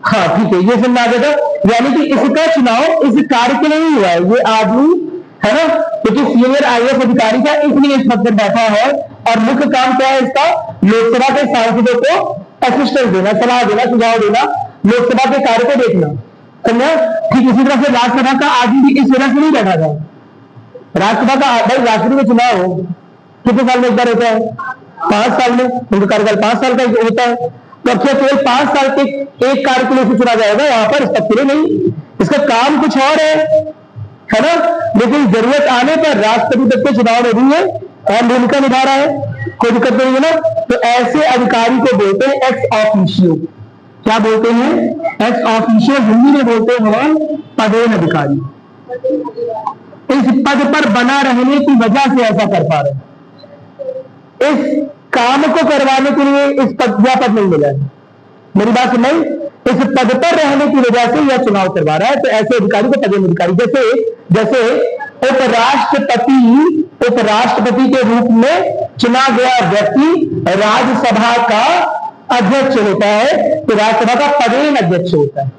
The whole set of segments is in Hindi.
हाँ ठीक है, ये समझ आ गया। यानी कि इसका चुनाव इस कार्य के लिए नहीं हुआ है, ये आदमी है ना, क्योंकि सीनियर आईएएस अधिकारी का इसलिए इस पद पर बैठा है। और मुख्य काम क्या है इसका? लोकसभा के सांसदों को असिस्टेंस देना, सलाह देना, सुझाव देना, लोकसभा के कार्य को देखना। समझा? ठीक इसी तरह से राज्यसभा का आदमी भी इस वजह से नहीं बैठा था। राज्यसभा का भाई राष्ट्रपति का चुनाव हो कितने साल में एक बार होता है? 5 साल में। उनका कार्यकाल 5 साल का होता है। तो अब क्या केवल 5 साल के एक कार्य के लिए से चुना जाएगा यहाँ पर? इसका पूरे नहीं, इसका काम कुछ और है ना। लेकिन जरूरत आने पर राष्ट्रपति तक के चुनाव में भी है अहम भूमिका निभा रहा है, कोई दिक्कत नहीं है ना। तो ऐसे अधिकारी को बोलते हैं एक्स ऑफिशियो। क्या बोलते हैं? Ex officio. हिंदी में बोलते हैं पदेन अधिकारी। इस पद पर बना रहने की वजह से ऐसा कर पा रहे हैं। इस काम को करवाने के लिए इस पद या पद नहीं मिला है। मेरी बात सुनाई? इस पद पर रहने की वजह से यह चुनाव करवा रहा है। तो ऐसे अधिकारी को पदेन अधिकारी, जैसे उपराष्ट्रपति के रूप में चुना गया व्यक्ति राज्यसभा का अध्यक्ष होता है, तो राज्यसभा का पदेन अध्यक्ष होता है।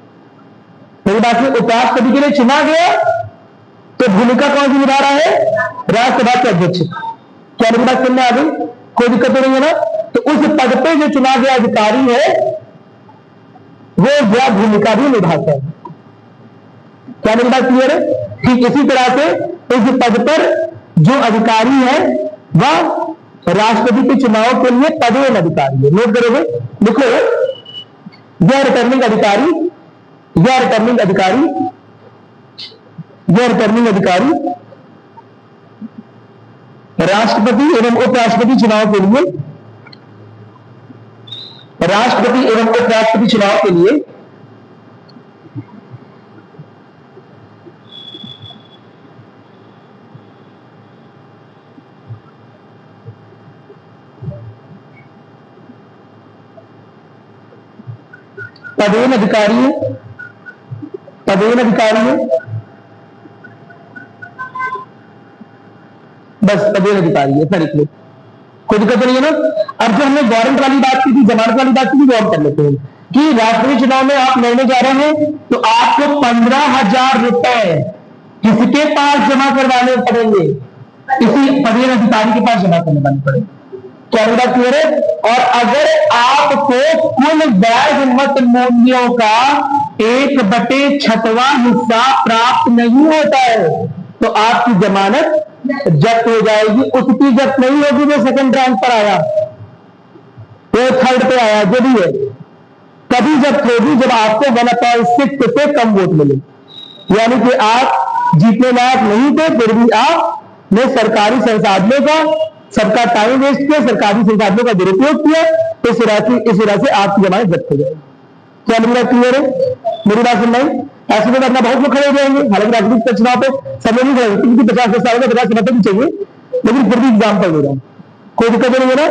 मेरी बात में उपराष्ट्रपति के लिए चुना गया तो भूमिका कौन सी निभा रहा है? राज्यसभा के अध्यक्ष। क्या मेरी बात सुनने आ गई? कोई दिक्कत नहीं है ना। तो उस पद पे जो चुना गया अधिकारी है वो यह भूमिका भी निभाता है। क्या मेरी बात क्लियर है? ठीक इसी तरह से इस पद पर जो अधिकारी है वह राष्ट्रपति के चुनाव के लिए पदेन अधिकारी है। नोट करोगे? लिखो, यह रिटर्निंग अधिकारी, यह रिटर्निंग अधिकारी, यह रिटर्निंग अधिकारी राष्ट्रपति एवं उपराष्ट्रपति चुनाव के लिए, राष्ट्रपति एवं उपराष्ट्रपति चुनाव के लिए पदेन अधिकारी है, पदेन अधिकारी है, बस पदेन अधिकारी है। इतना लिख लो, कोई दिक्कत नहीं है ना। अब जो हमने वारंट वाली बात की थी, जमानत वाली बात की थी, वो हम कर लेते हैं कि राष्ट्रीय चुनाव में आप लड़ने जा रहे हैं तो आपको 15,000 रुपए किसके पास जमा करवाने पड़ेंगे? किसी पदेन अधिकारी के पास जमा करने पड़ेंगे। क्या बात क्लियर है? और अगर आपको कुल वैध मत मूल्यों का 1/6वां हिस्सा प्राप्त नहीं होता है तो आपकी जमानत जब्त हो जाएगी। उसकी जब्त नहीं होगी जो सेकंड रैंक पर आया, वो थर्ड पे आया, जो भी है, तभी जब्त होगी जब आपको 1/6 से कम वोट मिले। यानी कि आप जीतने लायक नहीं थे, फिर भी आपने सरकारी संसाधनों का, सबका टाइम वेस्ट किया, सरकारी संसाधनों का दुरुपयोग किया, तो इस वजह से आपकी जमानत जब्त हो जाएगी। क्या मेरी बात क्लियर है? मेरी बात सुन रही? ऐसे में अपना बहुत लोग खड़े हो जाएंगे, हालांकि राजनीतिक चुनाव पे सब लोग नहीं खड़े, क्योंकि 50 साल में 50 समर्थन चाहिए, लेकिन फिर भी एग्जाम्पल दे रहा हूं, कोई दिक्कत नहीं है ना।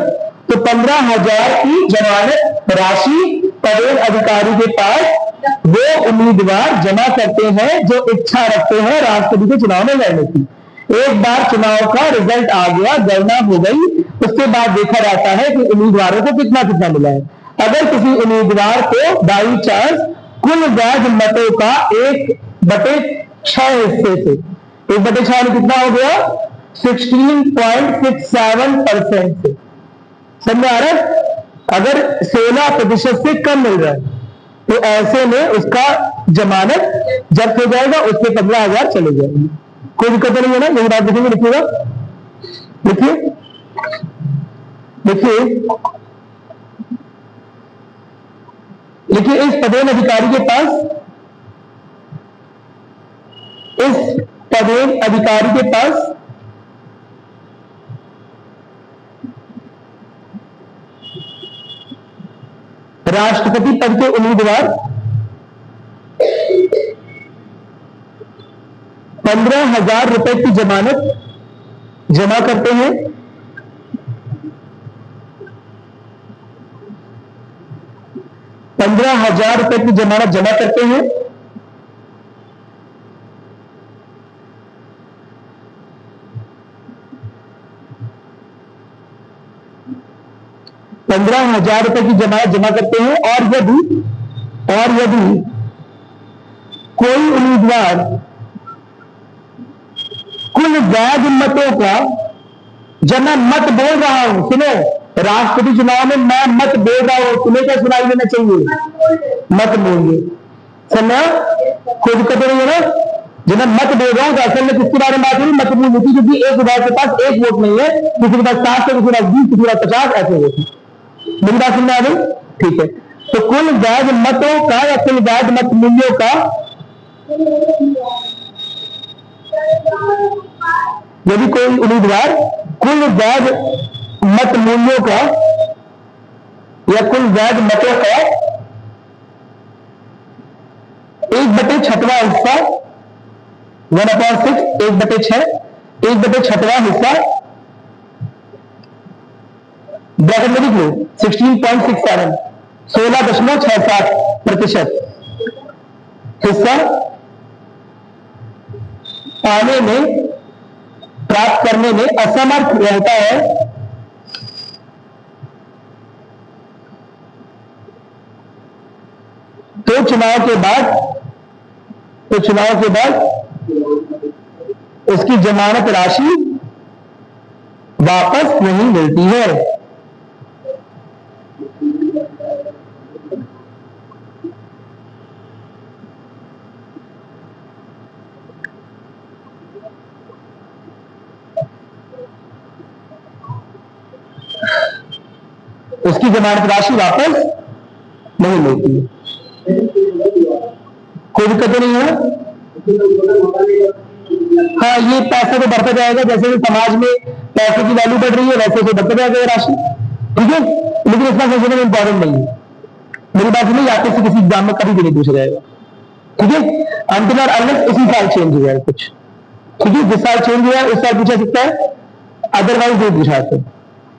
तो 15,000 की जमानत राशि पदेन अधिकारी के पास वो उम्मीदवार जमा करते हैं जो इच्छा रखते हैं राष्ट्रपति के चुनाव में लड़ने की। एक बार चुनाव का रिजल्ट आ गया, गणना हो गई, उसके बाद देखा जाता है कि उम्मीदवारों को कितना कितना मिला है। अगर किसी उम्मीदवार को बाई चांस कुल वैध मतों का 1/6 हिस्से से, 1/6 में कितना हो गया? 16.67% से, समझ आ रहा है? अगर 16% से कम मिल रहा है तो ऐसे में उसका जमानत जब्त हो जाएगा, उसके 15,000 चले जाएंगे। कोई दिक्कत नहीं है ना। यही बात देखेंगे, लिखिएगा, देखिए देखिए देखिए इस पदेन अधिकारी के पास, इस पदेन अधिकारी के पास राष्ट्रपति पद के उम्मीदवार 15,000 रुपए की जमानत जमा करते हैं। 15,000 रुपए की जमानत जमा करते हैं। 15,000 रुपए की जमानत जमा करते हैं, और यदि कोई उम्मीदवार कुल वैध मतों का, जब मैं मत बोल रहा हूं, सुनो, राष्ट्रपति चुनाव में मैं मत बोल रहा हूं, तुम्हें क्या सुनाई देना चाहिए? मत बोलिए। समझा? खुद कदर है ना, जब मैं मत बोल रहा हूं तो असल में किसके बारे में बात हुई? मत बोल होती, क्योंकि एक विधायक के पास एक वोट नहीं है, किसी के पास 7 किसी के पास 20, किसी के पास 50 ऐसे वोट है। मेरी बात समझ आ गई? ठीक है। तो कुल वैध मतों का या कुल वैध मत मूल्यों का, यदि कोई उम्मीदवार कुल वैध मत मूल्यों का या कुल वैध मतों का 1/6वां हिस्सा, 1/6, 1/6, 1/6वां हिस्सा, ब्रैकेट में लिख लो 16.67, 16.67% हिस्सा पाने में, प्राप्त करने में असमर्थ रहता है, तो चुनाव के बाद उसकी जमानत राशि वापस नहीं मिलती है। उसकी जमानत राशि वापस नहीं मिलती है। कोई दिक्कत नहीं है। हाँ, ये पैसा तो बढ़ता जाएगा, जैसे कि समाज में पैसे की वैल्यू बढ़ रही है वैसे तो बढ़ता जाएगा ये राशि, ठीक है। लेकिन इसका सोचना इंपॉर्टेंट नहीं है। मेरी बात नहीं, आपसे से किसी एग्जाम में कभी भी नहीं पूछा जाएगा, ठीक है। अंतिम और अलग इसी साल चेंज हुआ है कुछ, ठीक है। जिस साल चेंज हुआ है उस साल पूछा सकता है, अदरवाइज नहीं पूछा सकते,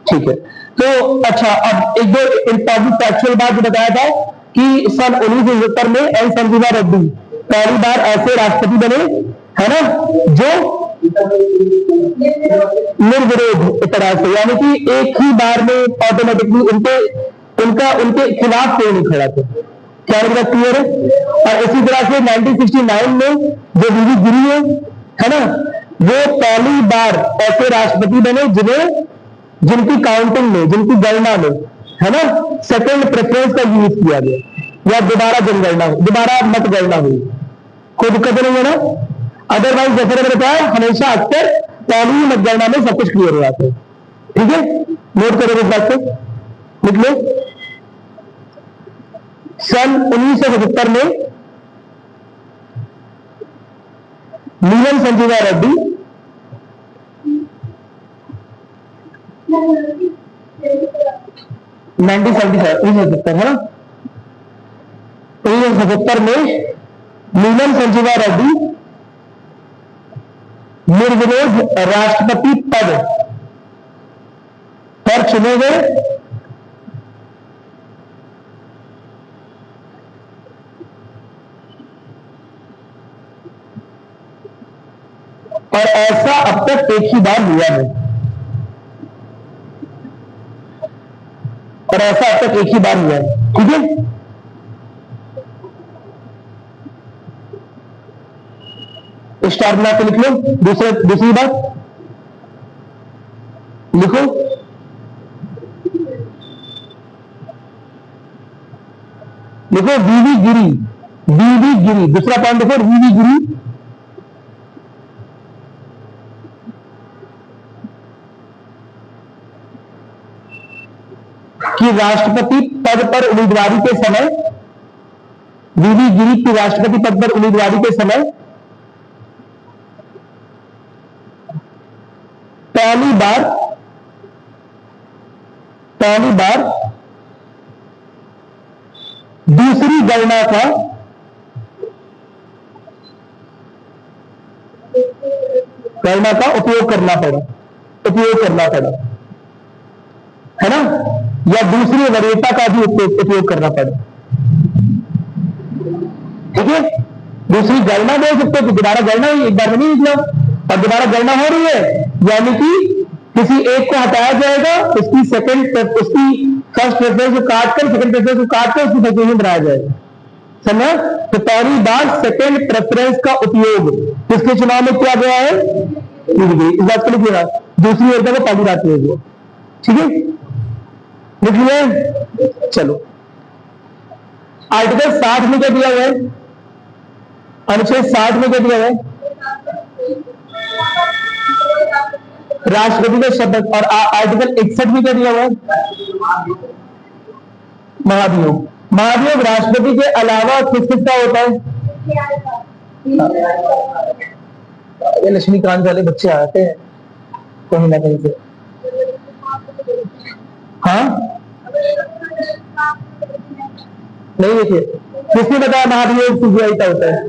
ठीक है। तो अच्छा, अब एक दो इंपॉर्टेंट फैक्चुअल बात जो बताया था कि सन 1969 में एल संजीवा रेड्डी पहली बार ऐसे राष्ट्रपति बने, है ना, जो निर्विरोध एक तरह से, यानी कि एक ही बार में ऑटोमेटिकली उनके खिलाफ कोई नहीं खड़ा था। क्या मतलब क्लियर है? और इसी तरह से 1969 में जो वीवी गिरी है ना, वो पहली बार ऐसे राष्ट्रपति बने जिनकी काउंटिंग में, जिनकी गणना में, है ना, सेकंड प्रेफरेंस का यूज किया गया या दोबारा मतगणना हुई। कोई दिक्कत नहीं है ना। अदरवाइज जैसे मैंने बताया, हमेशा अक्सर पहली मतगणना में सब कुछ क्लियर हो जाता है, ठीक है। नोट करो इस बात को, लिख लो। सन 1977 में नीलम संजीवा रेड्डी 1977 है ना, 1977 में नीलम संजीवा रेड्डी निर्विरोध राष्ट्रपति पद पर चुने गए, और ऐसा अब तक एक ही बार हुआ है, और ऐसा अब तक एक ही बार हुआ है, ठीक है। स्टार बना के लिख लो। दूसरी बात लिखो, वीवी गिरी, दूसरा पॉइंट देखो, वीवी गिरी कि राष्ट्रपति पद पर उम्मीदवारी के समय, वीवी गिरी की राष्ट्रपति पद पर उम्मीदवारी के समय पहली बार दूसरी गणना का उपयोग करना पड़ा, है ना, या दूसरी वरीयता का भी उपयोग करना पड़ा, ठीक है। दूसरी गणना बोल सकते हो, तो दोबारा गणना हुई, एक बार में नहीं निकला, और दोबारा गणना हो रही है, यानी कि किसी एक को हटाया जाएगा, उसकी फर्स्ट प्रेफरेंस को काट कर सेकंड प्रेफरेंस को काट कर उसकी सब्स्टिट्यूशन बनाया जाएगा। समझा? तो पहली बात सेकंड प्रेफरेंस का उपयोग किसके चुनाव में किया गया है? इस बात को लिखिएगा, दूसरी ओर का पहली बात लिखिए, ठीक है? लिखिए, चलो आर्टिकल 60 में क्या दिया हुआ है? अनुच्छेद 60 में क्या दिया हुआ है? राष्ट्रपति का शपथ। और आर्टिकल 61 में क्या दिया हुआ है? महाभियोग। महाभियोग राष्ट्रपति के अलावा किस किसका होता है? ये लक्ष्मीकांत वाले बच्चे आते हैं कहीं ना कहीं से। हाँ नहीं, देखिए किसने बताया महाभियोग सीबीआई का होता है?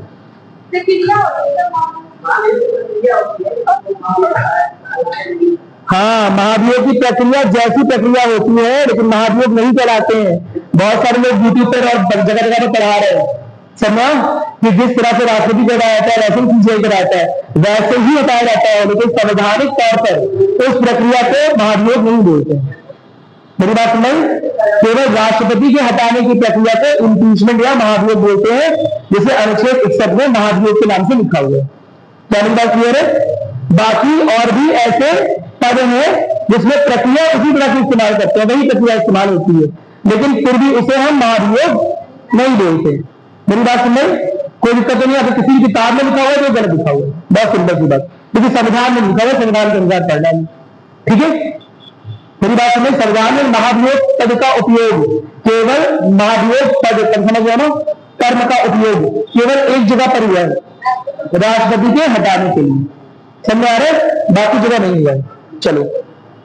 हाँ, महाभियोग की प्रक्रिया जैसी प्रक्रिया होती है, लेकिन महाभियोग नहीं कहलाते हैं। बहुत सारे लोग यूट्यूब पर और जगह जगह पर पढ़ा रहे हैं, समझा कि जिस तरह से राष्ट्रपति कराया जाता है वैसे ही सीबीआई कराता है, वैसे ही बताया जाता है, लेकिन संवैधानिक तौर पर उस प्रक्रिया को महाभियोग नहीं बोलते हैं। मेरी बात समझ? केवल राष्ट्रपति के हटाने की प्रक्रिया को इम्पीचमेंट या महाभियोग बोलते हैं, जिसे अनुच्छेद 61 में महाभियोग के नाम से लिखा हुआ है। क्या मेरी बात क्लियर है? बाकी और भी ऐसे पद हैं जिसमें प्रक्रिया उसी तरह से इस्तेमाल करते हैं, वही प्रक्रिया इस्तेमाल होती है, लेकिन फिर भी उसे हम महाभियोग नहीं बोलते। मेरी बात समझ? कोई दिक्कत नहीं। अगर किसी किताब में लिखा हुआ है तो गलत लिखा हुआ है, बहुत सिंपल सी बात, क्योंकि संविधान में लिखा हुआ है, संविधान के अनुसार पढ़ना है, ठीक है? मेरी बात समझ? संविधान में महाभियोग पद का उपयोग केवल महाभियोग पद, समझ गया ना? कर्म का उपयोग केवल एक जगह पर हुआ है, राष्ट्रपति के हटाने के लिए, समझ आ रहा है? बाकी जगह नहीं हुआ है। चलो,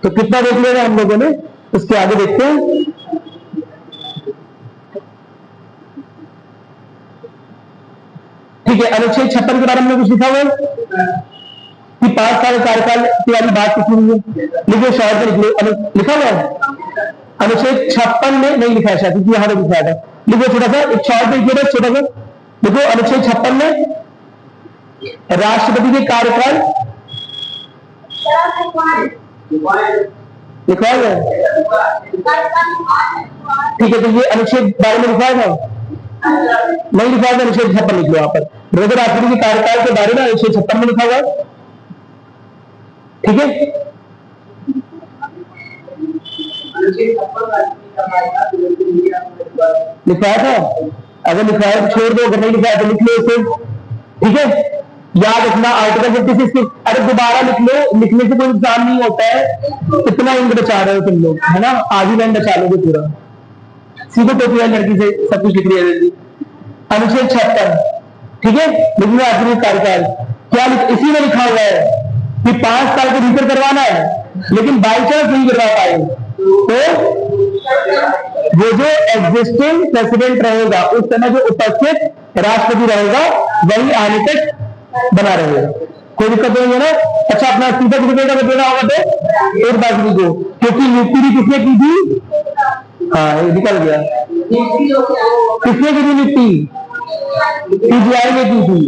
तो कितना देख लिया हम लोगों ने, उसके आगे देखते हैं। ठीक है, अनुच्छेद 56 के बारे में कुछ लिखा हुआ है कि 5 साल कार्यकाल की वाली बात कुछ नहीं है, लिखिए शॉर्ट में लिखा हुआ है। अनुच्छेद 56 में नहीं लिखा है शायद, क्योंकि यहां पर लिखा था। लिखो छोटा सा, एक शॉर्ट में लिखिए, छोटा सा देखो। अनुच्छेद 56 में राष्ट्रपति के कार्यकाल लिखा है, ठीक है? तो ये अनुच्छेद 12 में लिखा है, नहीं लिखा है, अनुच्छेद 56 लिख लो यहाँ पर। राष्ट्रपति के कार्यकाल के बारे में अनुच्छेद 56 में लिखा हुआ है, ठीक है? लिखा था? अगर लिखा है तो छोड़ दो, अगर नहीं लिखा है तो लिख लो इसे, ठीक है? याद रखना आर्टिकल 56। अरे दोबारा लिख लो, लिखने से कोई नुकसान नहीं होता है। कितना इंक बचा रहे हो तुम लोग, है ना? आधी लाइन बचा लोगे पूरा, सीधे टोपी वाली लड़की से सब कुछ लिख रही है। अनुच्छेद 56, ठीक है? लिखना राष्ट्रपति कार्यकाल क्या इसी में लिखा हुआ है कि 5 साल के भीतर करवाना है, लेकिन बाई चांस नहीं करवा पाए तो वो जो एग्जिस्टिंग प्रेसिडेंट रहेगा, उस समय जो उपस्थित राष्ट्रपति रहेगा, वही आने तक बना रहेगा। कोई दिक्कत नहीं है ना? अच्छा, अपना इस्तीफा कितने का देना होगा? तो एक बात को, क्योंकि नियुक्ति भी किसने की थी? हाँ, ये निकल गया। किसने की थी नियुक्ति? सीबीआई ने की थी।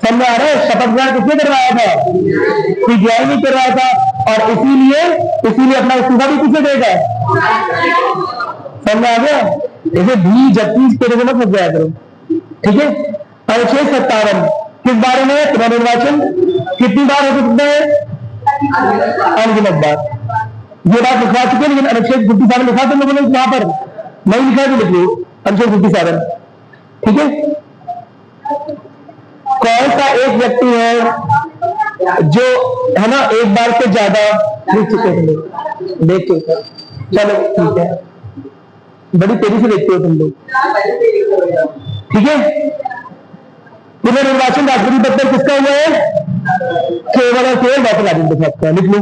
समझ आ रहा है? शपथ ग्रहण किसने करवाया था? सीबीआई ने करवाया था, और इसीलिए अपना इस्तीफा भी किसे देगा? समझ आ गया? जैसे भी जबकि तेरे को मत फंस जाया करो, ठीक है? अनुच्छेद 57 किस बारे में? पुनर्निर्वाचन। कितनी बार हो सकता है? अनगिनत बार। ये बात लिखवा चुके हैं, लेकिन अनुच्छेद 57 लिखा तुम लोगों ने यहाँ पर नहीं लिखा है तो लिख लो, अनुच्छेद 57, ठीक है? कौन सा एक व्यक्ति है जो, है ना, एक बार से ज्यादा लिख चुके हैं? देख के चलो ठीक है, बड़ी तेजी से देखते हो तुम लोग, ठीक है? पुनर्निर्वाचन राष्ट्रपति पद पर किसका हुआ है? केवल और केवल डॉक्टर राजेंद्र प्रसाद का। लिख लो,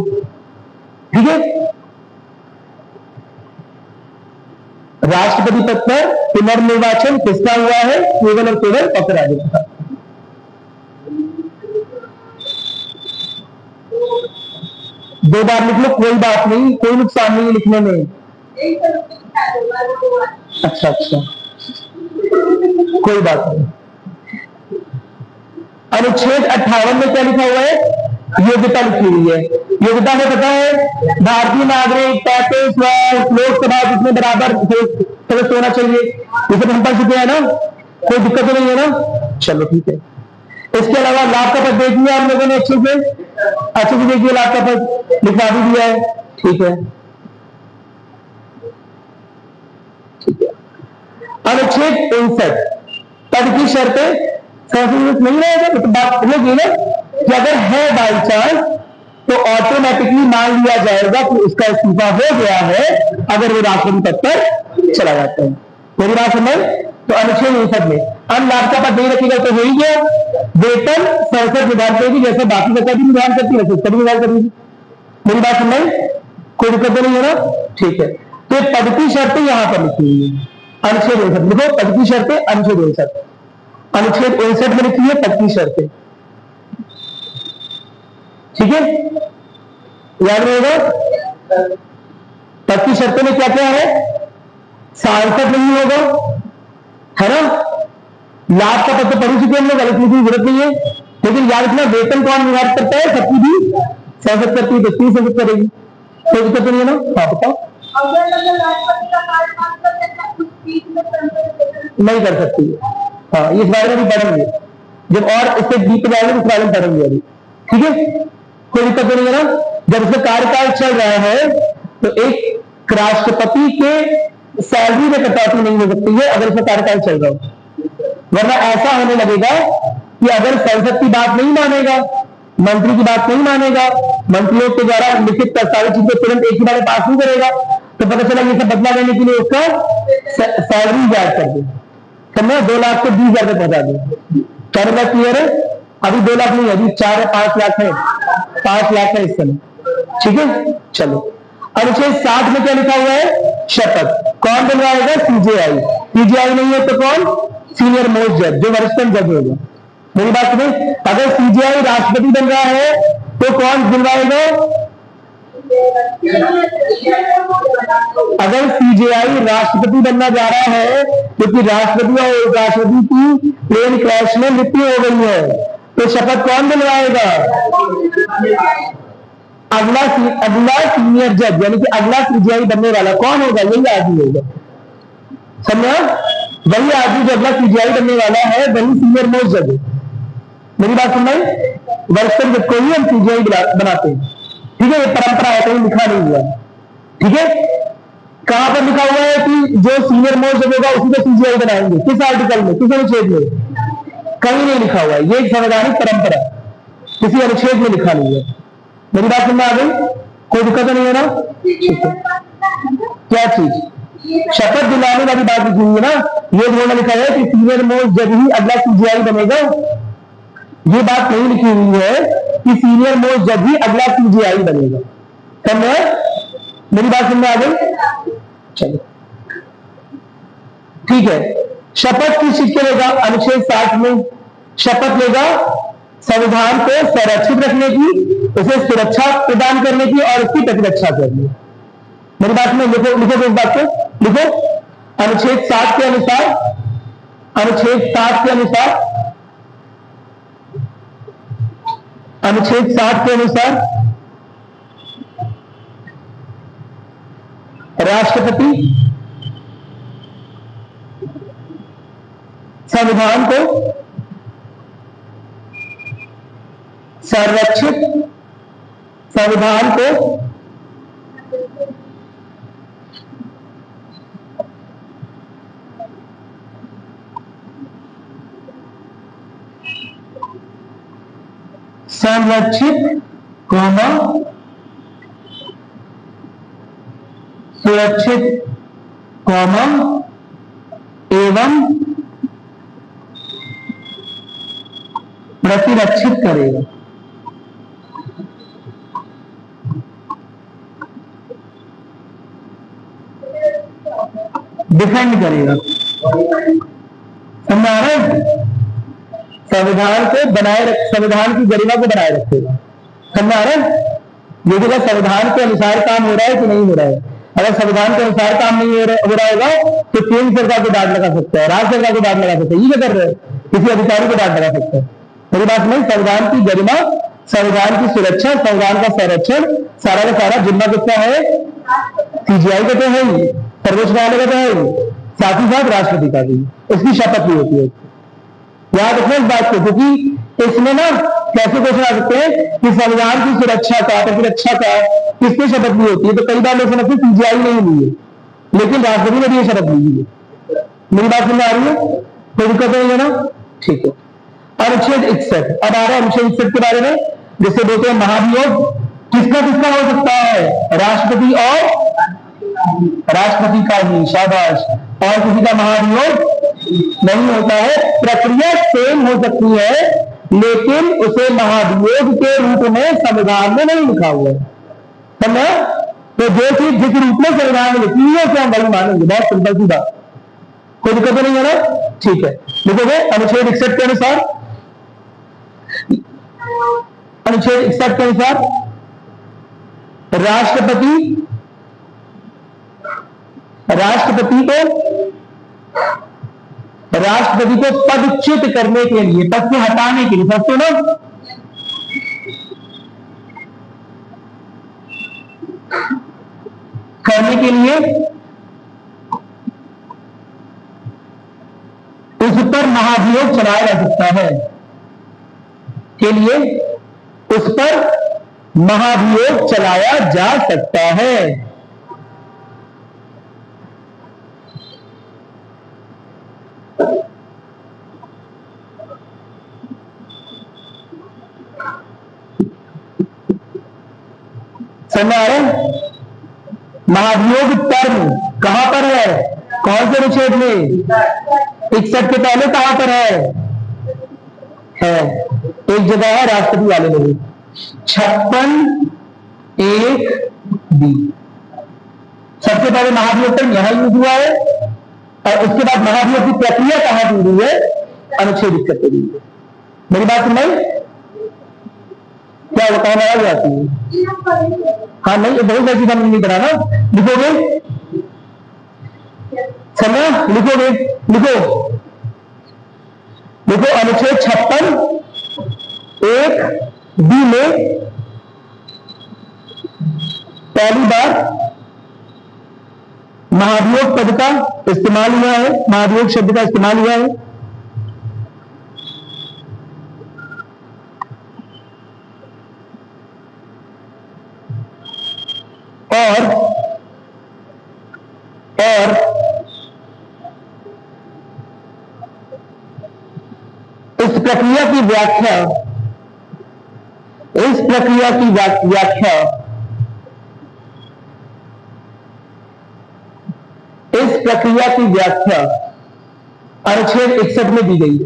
ठीक है? राष्ट्रपति पद पर पुनर्निर्वाचन किसका हुआ है? केवल और केवल डॉक्टर राजेंद्र प्रसाद। दो बार लिख लो, कोई बात नहीं, कोई नुकसान नहीं है लिखने में। अच्छा, कोई बात नहीं। अनुच्छेद 58 में क्या लिखा हुआ है? योग्यता लिखी हुई है। योग्यता में पता है, भारतीय नागरिक 35 वर्ष, लोकसभा जितने बराबर सदस्य होना चाहिए, ये सब हम पढ़ चुके हैं ना, कोई दिक्कत नहीं है ना। चलो ठीक है। इसके अलावा लाभ का पद देख लिया हम लोगों ने अच्छे से देखिए, लाभ का पद लिखवा भी दिया है। ठीक है, ठीक है। अनुच्छेद 59 पद की शर्तें संशोधित नहीं रहेगा, तो बात होगी ना कि अगर है बाई चांस तो ऑटोमेटिकली मान लिया जाएगा कि उसका इस्तीफा हो गया है अगर वो राष्ट्रपति पद पर चला जाता है। मेरी बात समझ? तो अनुच्छेद 59 में अन्य लाभ का पद नहीं रखेगा तो हो ही गया। वेतन संसद निर्धारित करेगी, जैसे बाकी सरकार भी निर्धारण करती है वैसे निर्धारण करेगी। मेरी बात समझ? कोई दिक्कत नहीं है ना? ठीक है। तो पद की शर्तें यहां पर लिखी हुई है, अनुच्छेद 59 लिखो, पद की शर्तें अनुच्छेद 59, अनुच्छेद 59 में लिखी है पद की शर्तें। ठीक है, याद रहेगा। पद की शर्तों में क्या क्या है? सांसद नहीं होगा, है ना। लाभ का पद तो पढ़ चुके हम लोग, अलग लिखने की जरूरत नहीं है। लेकिन याद रखना, वेतन कौन निर्धारित करता है? सबकी भी संसद करती है, तो संसद करेगी, कोई दिक्कत नहीं है ना। हाँ बताओ। नहीं कर सकती है। हाँ, इस बारे में भी पढ़ेंगे जब, और इससे डीप जाएंगे तो इस बारे में पढ़ेंगे अभी। ठीक है, कोई दिक्कत नहीं है ना। जब उसका कार्यकाल चल रहा है तो एक राष्ट्रपति के सैलरी में कटौती नहीं हो सकती है अगर उसका कार्यकाल चल रहा हो, वरना ऐसा होने लगेगा कि अगर संसद की बात नहीं मानेगा, मंत्री की बात नहीं मानेगा, मंत्रियों के द्वारा लिखित प्रस्तावित चीजें तुरंत एक ही बार पास नहीं करेगा, तो पता चला ये सब बदला देने के लिए उसका सैलरी जायज कर दे, समझे, 2 लाख से 20,000 तक पहुंचा दे। 4 लाख क्लियर है? अभी 2 लाख नहीं है, अभी 4 है, 5 लाख है, 5 लाख है इस समय। ठीक है, चलो। अनुच्छेद 60 में क्या लिखा हुआ है? शपथ कौन बनवाएगा? सीजेआई। सीजेआई नहीं है तो कौन? सीनियर मोस्ट जज, जो वरिष्ठतम जज होगा। मेरी बात सुनिए, अगर सीजेआई राष्ट्रपति बन रहा है तो कौन दिलवाएगा? अगर सीजेआई राष्ट्रपति बनना जा रहा है, क्योंकि राष्ट्रपति और उपराष्ट्रपति की प्लेन क्रैश में मृत्यु हो गई है, तो शपथ कौन दिलवाएगा? अगला सीनियर जज, यानी कि अगला सीजेआई बनने वाला कौन होगा? यही आदमी होगा, समझा? वही आदमी जो अगला सीजेआई बनने वाला है वही सीनियर मोस्ट जज है। मेरी बात सुन रहे? वरिष्ठतम जज को ही हम सीजेआई बनाते हैं। ठीक है, ये परंपरा है, कहीं लिखा नहीं हुआ। ठीक है, कहां पर लिखा हुआ है कि जो सीनियर मोस्ट जज होगा उसी को सीजेआई बनाएंगे? किस आर्टिकल में, किस अनुच्छेद में? कहीं नहीं लिखा हुआ है। ये एक संवैधानिक परंपरा, किसी अनुच्छेद में लिखा नहीं है। मेरी बात सुनना आ गई? कोई दिक्कत नहीं है ना? ठीक है। क्या चीज? शपथ दिलाने वाली बात लिखी हुई है ना, ये बोलना लिखा है कि सीनियर मोस्ट जज ही अगला सीजीआई बनेगा। ये बात नहीं लिखी हुई है कि सीनियर मोस्ट जज ही अगला सीजीआई बनेगा। समझे? मेरी बात सुनने आ गई? चलो ठीक है। शपथ किस चीज के लेगा? अनुच्छेद 60 में शपथ लेगा संविधान को संरक्षित रखने की, उसे सुरक्षा प्रदान करने की और उसकी प्रतिरक्षा करने। मेरी बात में लिखो, लिखो इस बात को लिखो। अनुच्छेद 60 के अनुसार, अनुच्छेद 60 के अनुसार, अनुच्छेद 60 के अनुसार राष्ट्रपति संविधान को संरक्षित, संविधान को संरक्षित, सुरक्षित, एवं प्रतिरक्षित करेगा। डिफेंड करेगा। समझ आ रहा है? संविधान को बनाए रख, संविधान की गरिमा को बनाए रखेगा। समझ आ रहा है? ये देखो संविधान के अनुसार काम हो रहा है कि नहीं हो रहा है। अगर संविधान के अनुसार काम नहीं हो रहा होगा तो केंद्र सरकार को डांट लगा सकता है, राज्य सरकार को डांट लगा सकता है। ये क्या कर रहे हैं? किसी अधिकारी को डांट लगा सकता है। मेरी बात नहीं, संविधान की गरिमा संविधान की सुरक्षा, संविधान का संरक्षण सारा का सारा जिम्मा किसका है? सीजीआई का तो है ही, सर्वोच्च न्यायालय का तो है ही, साथ ही साथ राष्ट्रपति का भी, इसकी शपथ भी होती है। याद रखना इस बात को, क्योंकि इसमें ना कैसे क्वेश्चन आ सकते हैं कि संविधान की सुरक्षा का, प्रतिरक्षा का किसने शपथ ली होती है? तो कई बार लोग समझते सीजीआई नहीं ली है, लेकिन राष्ट्रपति ने भी ये शपथ ली है। मेरी बात समझ आ रही है? कोई दिक्कत नहीं है ना? ठीक है। अनुच्छेद 61, अब आ रहा है अनुच्छेद 61 के बारे में, जिससे बोलते हैं महाभियोग किसका किसका हो सकता है? राष्ट्रपति और राष्ट्रपति का ही, शाबाश। और किसी का महाभियोग नहीं होता है। प्रक्रिया सेम हो सकती है, लेकिन उसे महाभियोग के रूप में संविधान में नहीं लिखा हुआ है। समझा? तो जो चीज जिस रूप में संविधान में लिखी है उसे हम वही मानेंगे। बहुत सिंपल सी बात, कोई दिक्कत नहीं है ना? ठीक है, लिखोगे अनुच्छेद 61 के अनुसार, अनुच्छेद 61 के अनुसार राष्ट्रपति को पदच्युत करने के लिए, पद से हटाने के लिए, पद से ना करने के लिए उस पर महाभियोग चलाया जा सकता है, के लिए उस पर महाभियोग चलाया जा सकता है। समझ आ रहे हैं? महाभियोग टर्म कहां पर है? कौन से अनुच्छेद में? 61 के पहले कहां पर है? एक जगह है राष्ट्रपति वाले में भी, 56(1)(b। सबसे पहले महाभियोग टर्म यहां यूज हुआ है, और उसके बाद महाभियोग की प्रक्रिया कहां दी हुई है? अनुच्छेद 61 पे दी है। मेरी बात सुनाई? क्या बताना आ जाती है? हाँ नहीं, बहुत ऐसी बात नहीं बनाना। लिखोगे? समझा? लिखोगे? लिखो अनुच्छेद 56(1)(b) में पहली बार महाभियोग पद का इस्तेमाल हुआ है, महाभियोग शब्द का इस्तेमाल हुआ है। और इस प्रक्रिया की व्याख्या अनुच्छेद 61 में दी गई है।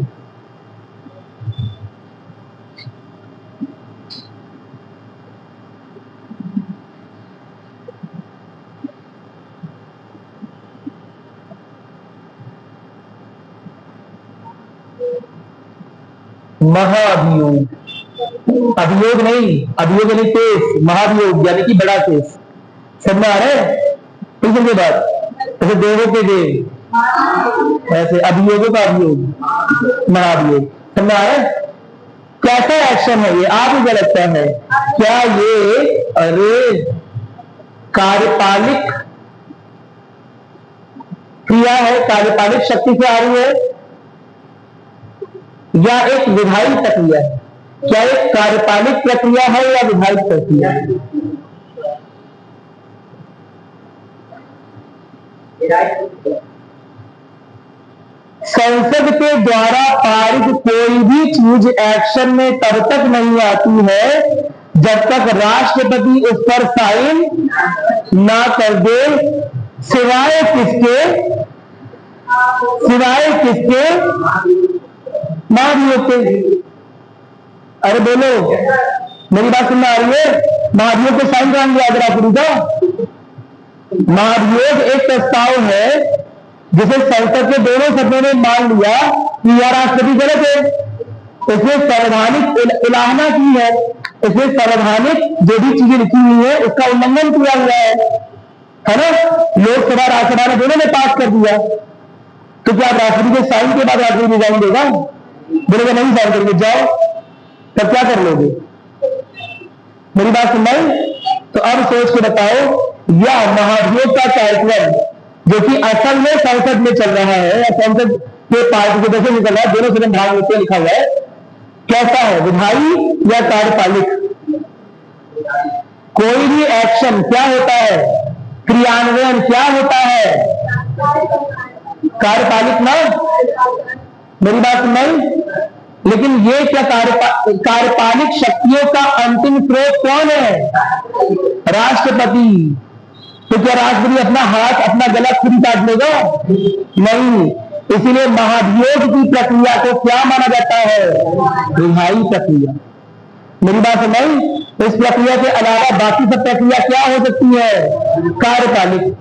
महाभियोग, अभियोग नहीं, अभियोग यानी केस, महाभियोग यानी कि बड़ा केस। समझ आ रहा है? ठीक है बात? जैसे देवों के देव, ऐसे अभियोगों का अभियोग, महाभियोग। समझ आ रहा है? कैसा एक्शन है ये? आप ही क्या लगता है? क्या ये कार्यपालिक क्रिया है, कार्यपालिक शक्ति से आ रही है, या एक विधायी प्रक्रिया है? क्या एक कार्यपालिक प्रक्रिया है या विधायी प्रक्रिया है? संसद के द्वारा पारित कोई भी चीज एक्शन में तब तक नहीं आती है जब तक राष्ट्रपति उस पर साइन ना कर दे, सिवाय किसके? महाभियोग के। अरे बोलो, मेरी बात सुनना आ रही है? महाभियोग को साइन कराएंगे अगर आप पूरी का। महाभियोग एक प्रस्ताव है जिसे संसद के दोनों सदनों ने मान लिया कि यह राष्ट्रपति गलत है, इसने संवैधानिक उल्लंघना की है, इसने संवैधानिक जो भी चीजें लिखी हुई है उसका उल्लंघन किया हुआ है ना? लोकसभा राज्यसभा ने दोनों ने पास कर दिया, तो क्या राष्ट्रपति के साइन के बाद राष्ट्रपति रिजाइन देगा? बोलेगा नहीं साइन करके जाओ, तब क्या कर लोगे? मेरी बात सुनाई? तो अब सोच के बताओ, यह महाभियोग का कार्यक्रम जो कि असल में संसद में चल रहा है या संसद के पार्टी के जैसे निकल रहा है, दोनों सदन भाग होते लिखा हुआ है, कैसा है, विधायी या कार्यपालिक? कोई भी एक्शन क्या होता है, क्रियान्वयन क्या होता है, कार्यपालिक ना? मेरी बात सुनाई? लेकिन ये क्या कार्यपालिक शक्तियों का अंतिम स्रोत कौन है? राष्ट्रपति। तो क्या राष्ट्रपति अपना हाथ अपना गला खुद ही काट लेगा? नहीं। इसीलिए महाभियोग की प्रक्रिया को क्या माना जाता है? रिहाई प्रक्रिया। मेरी बात समझ? इस प्रक्रिया के अलावा बाकी सब प्रक्रिया क्या हो सकती है? कार्यपालिक।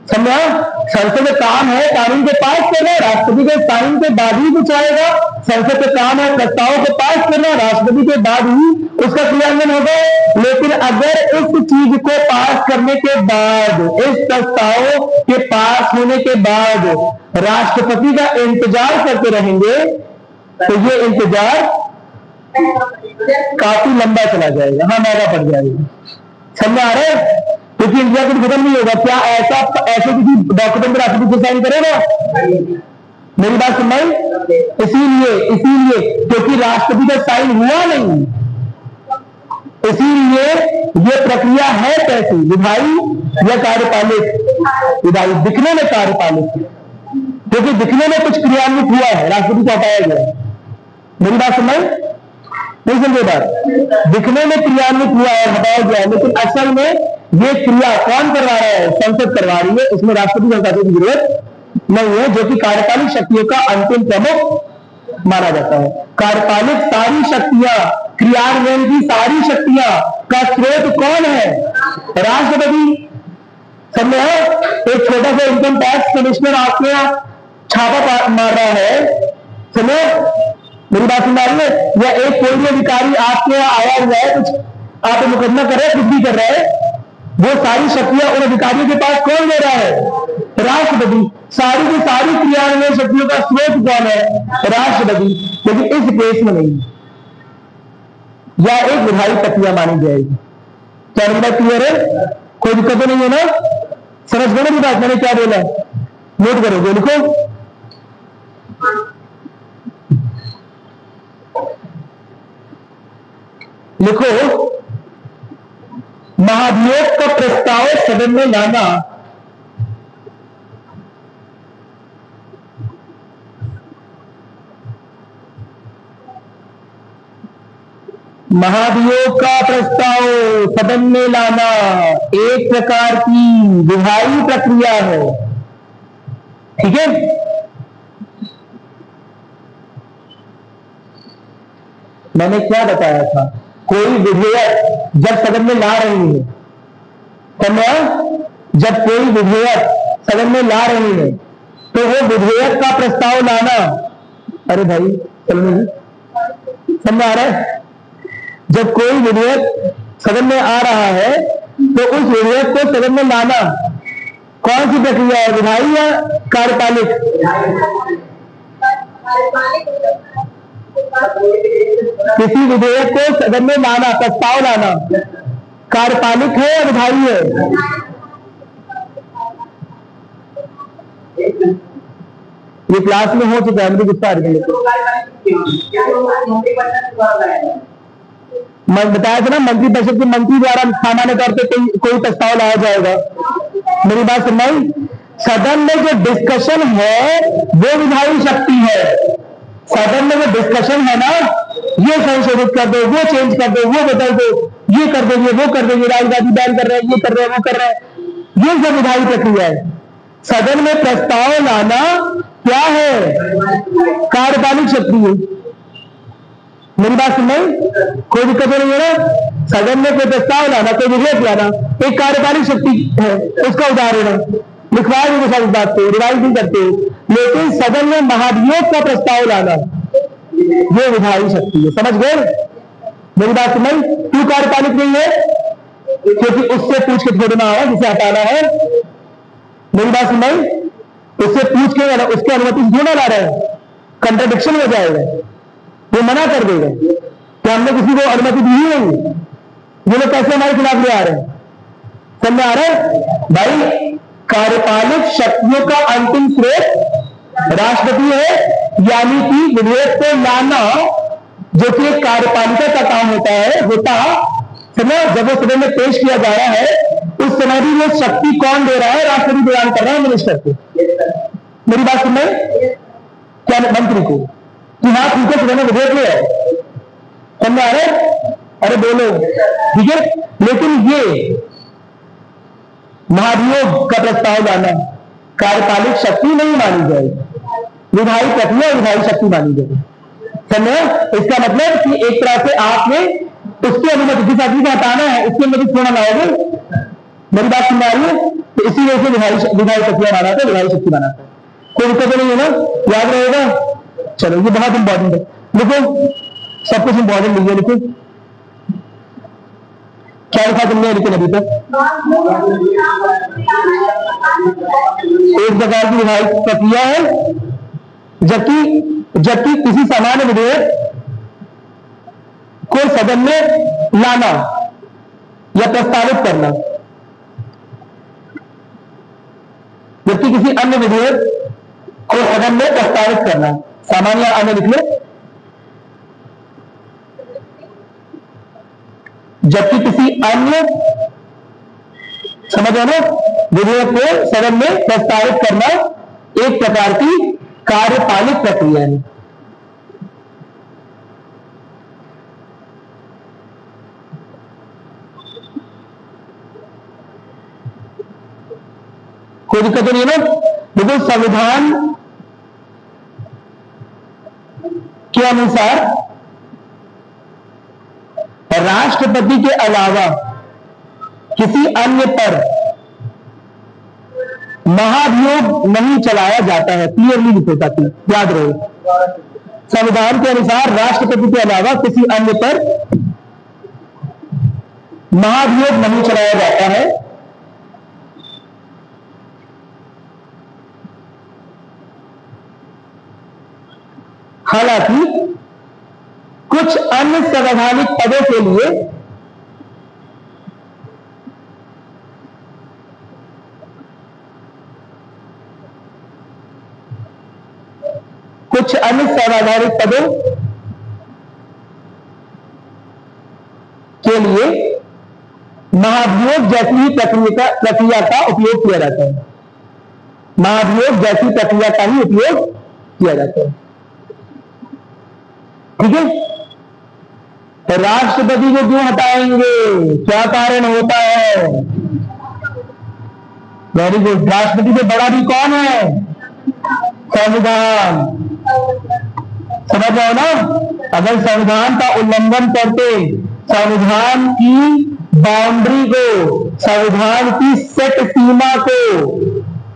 समझा? संसद का काम है कानून को पास करना, राष्ट्रपति के साइन के बाद ही कुछ आएगा। संसद का काम है प्रस्ताव को पास करना, राष्ट्रपति के बाद ही उसका क्रियान्वयन होगा। लेकिन अगर इस चीज को पास करने के बाद, इस प्रस्ताव के पास होने के बाद राष्ट्रपति का इंतजार करते रहेंगे तो ये इंतजार काफी लंबा चला जाएगा, हाँ महंगा पड़ जाएगा। समझ आ रहा है? क्योंकि इंतजार कुछ खत्म नहीं होगा। क्या ऐसे किसी डॉक्यूमेंट पर राष्ट्रपति साइन करेगा? मेरी बात सुनाई? इसीलिए क्योंकि राष्ट्रपति का साइन हुआ नहीं, इसीलिए ये प्रक्रिया है कैसी, विधायी या कार्यपालिक? विधायी। दिखने में कार्यपालिक, क्योंकि दिखने में कुछ क्रियान्वित हुआ है, राष्ट्रपति को हटाया गया। मेरी बात सुनाई? नहीं समझे बात? दिखने में क्रियान्वित हुआ है, हटाया गया है, लेकिन असल में ये क्रिया कौन करवा रहा है? संसद करवा रही है। इसमें राष्ट्रपति के हस्ताक्षर की जरूरत नहीं है, जो कि कार्यपालिक शक्तियों का अंतिम प्रमुख माना जाता है। कार्यपालिक सारी शक्तियां, क्रियान्वयन की सारी शक्तियां का स्रोत कौन है? राष्ट्रपति। समझे? एक छोटा सा इनकम टैक्स कमिश्नर आपके यहाँ छापा मार रहा है, समझे? मेरी बात सुन रही है? या एक कोई भी अधिकारी आपके यहाँ आया हुआ है, कुछ आप मुकदमा कर रहे हैं, कुछ भी कर रहे हैं, वो सारी शक्तियां उन अधिकारियों के पास कौन दे रहा है? राष्ट्रपति। सारी की सारी क्रियान्वयन शक्तियों का स्रोत कौन है? राष्ट्रपति। लेकिन इस केस में नहीं, या एक विधायी प्रक्रिया मानी जाएगी। क्या नंबर क्लियर है? कोई दिक्कत तो नहीं है ना? समझ गए मेरी बात? मैंने क्या बोला नोट करोगे, लिखो। लिखो, महाभियोग का प्रस्ताव सदन में लाना महाभियोग का प्रस्ताव सदन में लाना एक प्रकार की विधायी प्रक्रिया है। ठीक है? मैंने क्या बताया था? कोई विधेयक जब सदन में ला रही है, जब कोई विधेयक सदन में ला रही है तो वो विधेयक का प्रस्ताव लाना, अरे भाई समझ आ रहा है? जब कोई विधेयक सदन में आ रहा है तो उस विधेयक को सदन में लाना कौन सी प्रक्रिया है? विधायी या कार्यपालिक? किसी विधेयक को सदन में लाना, प्रस्ताव लाना कार्यपालिक है या विधायी है? ये क्लास में हो चुका है, मुझे गुस्सा आ रही है। मैं बताया था ना, मंत्रिपरिषद के मंत्री द्वारा सामान्य तौर पर कोई प्रस्ताव लाया जाएगा। मेरी बात सुनाई? सदन में जो डिस्कशन है वो विधायी शक्ति है। सदन में जो डिस्कशन है ना, ये संशोधित कर दो, वो चेंज कर दो, वो बदल दो, ये कर देंगे, वो कर देंगे, राजनीति बैन कर रहे हैं, ये कर रहे हैं, वो कर रहे हैं, ये सब विधायी प्रक्रिया है। सदन में प्रस्ताव लाना क्या है? कार्यपालिक शक्ति है। मेरी बात सुन रही? कोई दिक्कत नहीं है ना? सदन में कोई प्रस्ताव लाना, कोई विधेयक लाना एक कार्यपालिक शक्ति है। उसका उदाहरण है, लिखवाया भी इस बात को, रिवाइज नहीं करते। लेकिन सदन में महाभियोग का प्रस्ताव लाना ये विधायी शक्ति है। समझ गए मेरी बात? सुनाई? क्यों कार्यपालिक नहीं है? क्योंकि उससे पूछ के थोड़ी ना आया जिसे हटाना है। मेरी बात सुनाई? उससे पूछ के उसके अनुमति से थोड़ा ला रहे हैं, कंट्राडिक्शन हो जाएगा, वो मना कर देगा कि हमने किसी को अनुमति दी ही नहीं। ये लोग कैसे हमारे खिलाफ ले आ रहे हैं? समझ आ रहा है भाई? कार्यपालिक शक्तियों का अंतिम स्रोत राष्ट्रपति है, यानी कि विधेयक को लाना जो कि एक कार्यपालिका का काम होता समय जब वो सदन में पेश किया जा रहा है उस समय भी वो शक्ति कौन दे रहा है? राष्ट्रपति प्रदान कर रहा है मिनिस्टर को। मेरी बात सुन रहे क्या? मंत्री को कि हाँ ठीक है सदन में विधेयक ले आए। समझ आ रहा है? अरे बोलो ठीक है। लेकिन ये महाभियोग का प्रस्ताव लाना कार्यपालिक शक्ति नहीं मानी जाएगी, विधायी प्रक्रिया विधायी शक्ति मानी जाएगी। समझ? इसका मतलब कि एक तरह से आपने उसकी अनुमति जिस आदमी को हटाना है उसकी अनुमति क्यों ना लाओगे? मेरी बात सुन रही है? तो इसी वजह से विधायी प्रक्रिया माना था, विधायी शक्ति माना था। कोई दिक्कत नहीं है ना? याद रहेगा? चलो ये बहुत इंपॉर्टेंट है। लिखो सब कुछ इंपॉर्टेंट लिखिए। लिखो क्या लिखा तुमने? लिखे अभी तक एक प्रकार की विधायी प्रक्रिया है, जबकि किसी सामान्य विधेयक को सदन में लाना या प्रस्तावित करना, जबकि किसी अन्य विधेयक को सदन में प्रस्तावित करना, सामान्य अन्य लिख लो, जबकि किसी अन्य, समझ ना, विधेयक को सदन में प्रस्तावित करना एक प्रकार की कार्यपालिक प्रक्रिया है। कोई दिक्कत नहीं है ना? देखो संविधान के अनुसार राष्ट्रपति के अलावा किसी अन्य पर महाभियोग नहीं चलाया जाता है। क्लियरली लिखो ताकि याद रहे। संविधान के अनुसार राष्ट्रपति के अलावा किसी अन्य पर महाभियोग नहीं चलाया जाता है। हालांकि कुछ अन्य संवैधानिक पदों के लिए महाभियोग जैसी ही प्रक्रिया का उपयोग किया जाता है। महाभियोग जैसी प्रक्रिया का ही उपयोग किया जाता है। ठीक है? तो राष्ट्रपति को क्यों हटाएंगे? क्या कारण होता है? Very good. राष्ट्रपति से बड़ा भी कौन है? संविधान। समझ जाओ ना? अगर संविधान का उल्लंघन करते, संविधान की बाउंड्री को, संविधान की सेट सीमा को,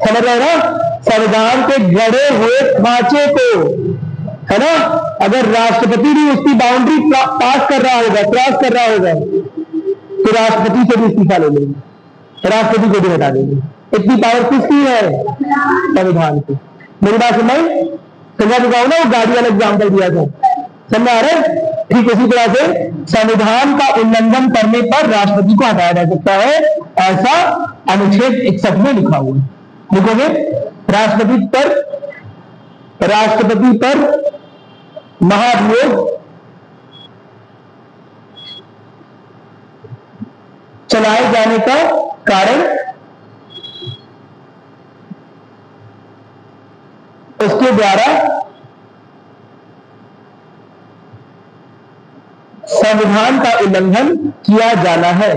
समझ रहे ना, संविधान के गढ़े हुए ढांचे को, है ना, अगर राष्ट्रपति भी उसकी बाउंड्री पास कर रहा होगा, क्रॉस कर रहा होगा, तो राष्ट्रपति से भी इस्तीफा ले लेंगे, राष्ट्रपति को भी हटा देंगे। इतनी पावर किसकी है? संविधान की। मेरी बात सुनाई? समझा चुका हूं ना? वो गाड़ी वाला एग्जाम्पल दिया था, समझ आ रहा है? ठीक उसी तरह से संविधान का उल्लंघन करने पर राष्ट्रपति को हटाया जा सकता है, ऐसा अनुच्छेद 61 में लिखा हुआ है। लिखोगे राष्ट्रपति पर महाभियोग चलाए जाने का कारण उसके द्वारा संविधान का उल्लंघन किया जाना है।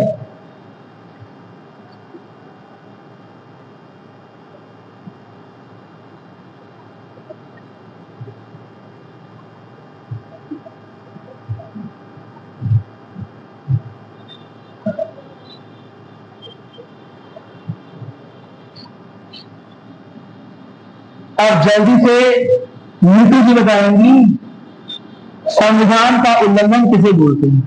अब जल्दी से नीति जी बताएंगी संविधान का उल्लंघन किसे बोलते हैं।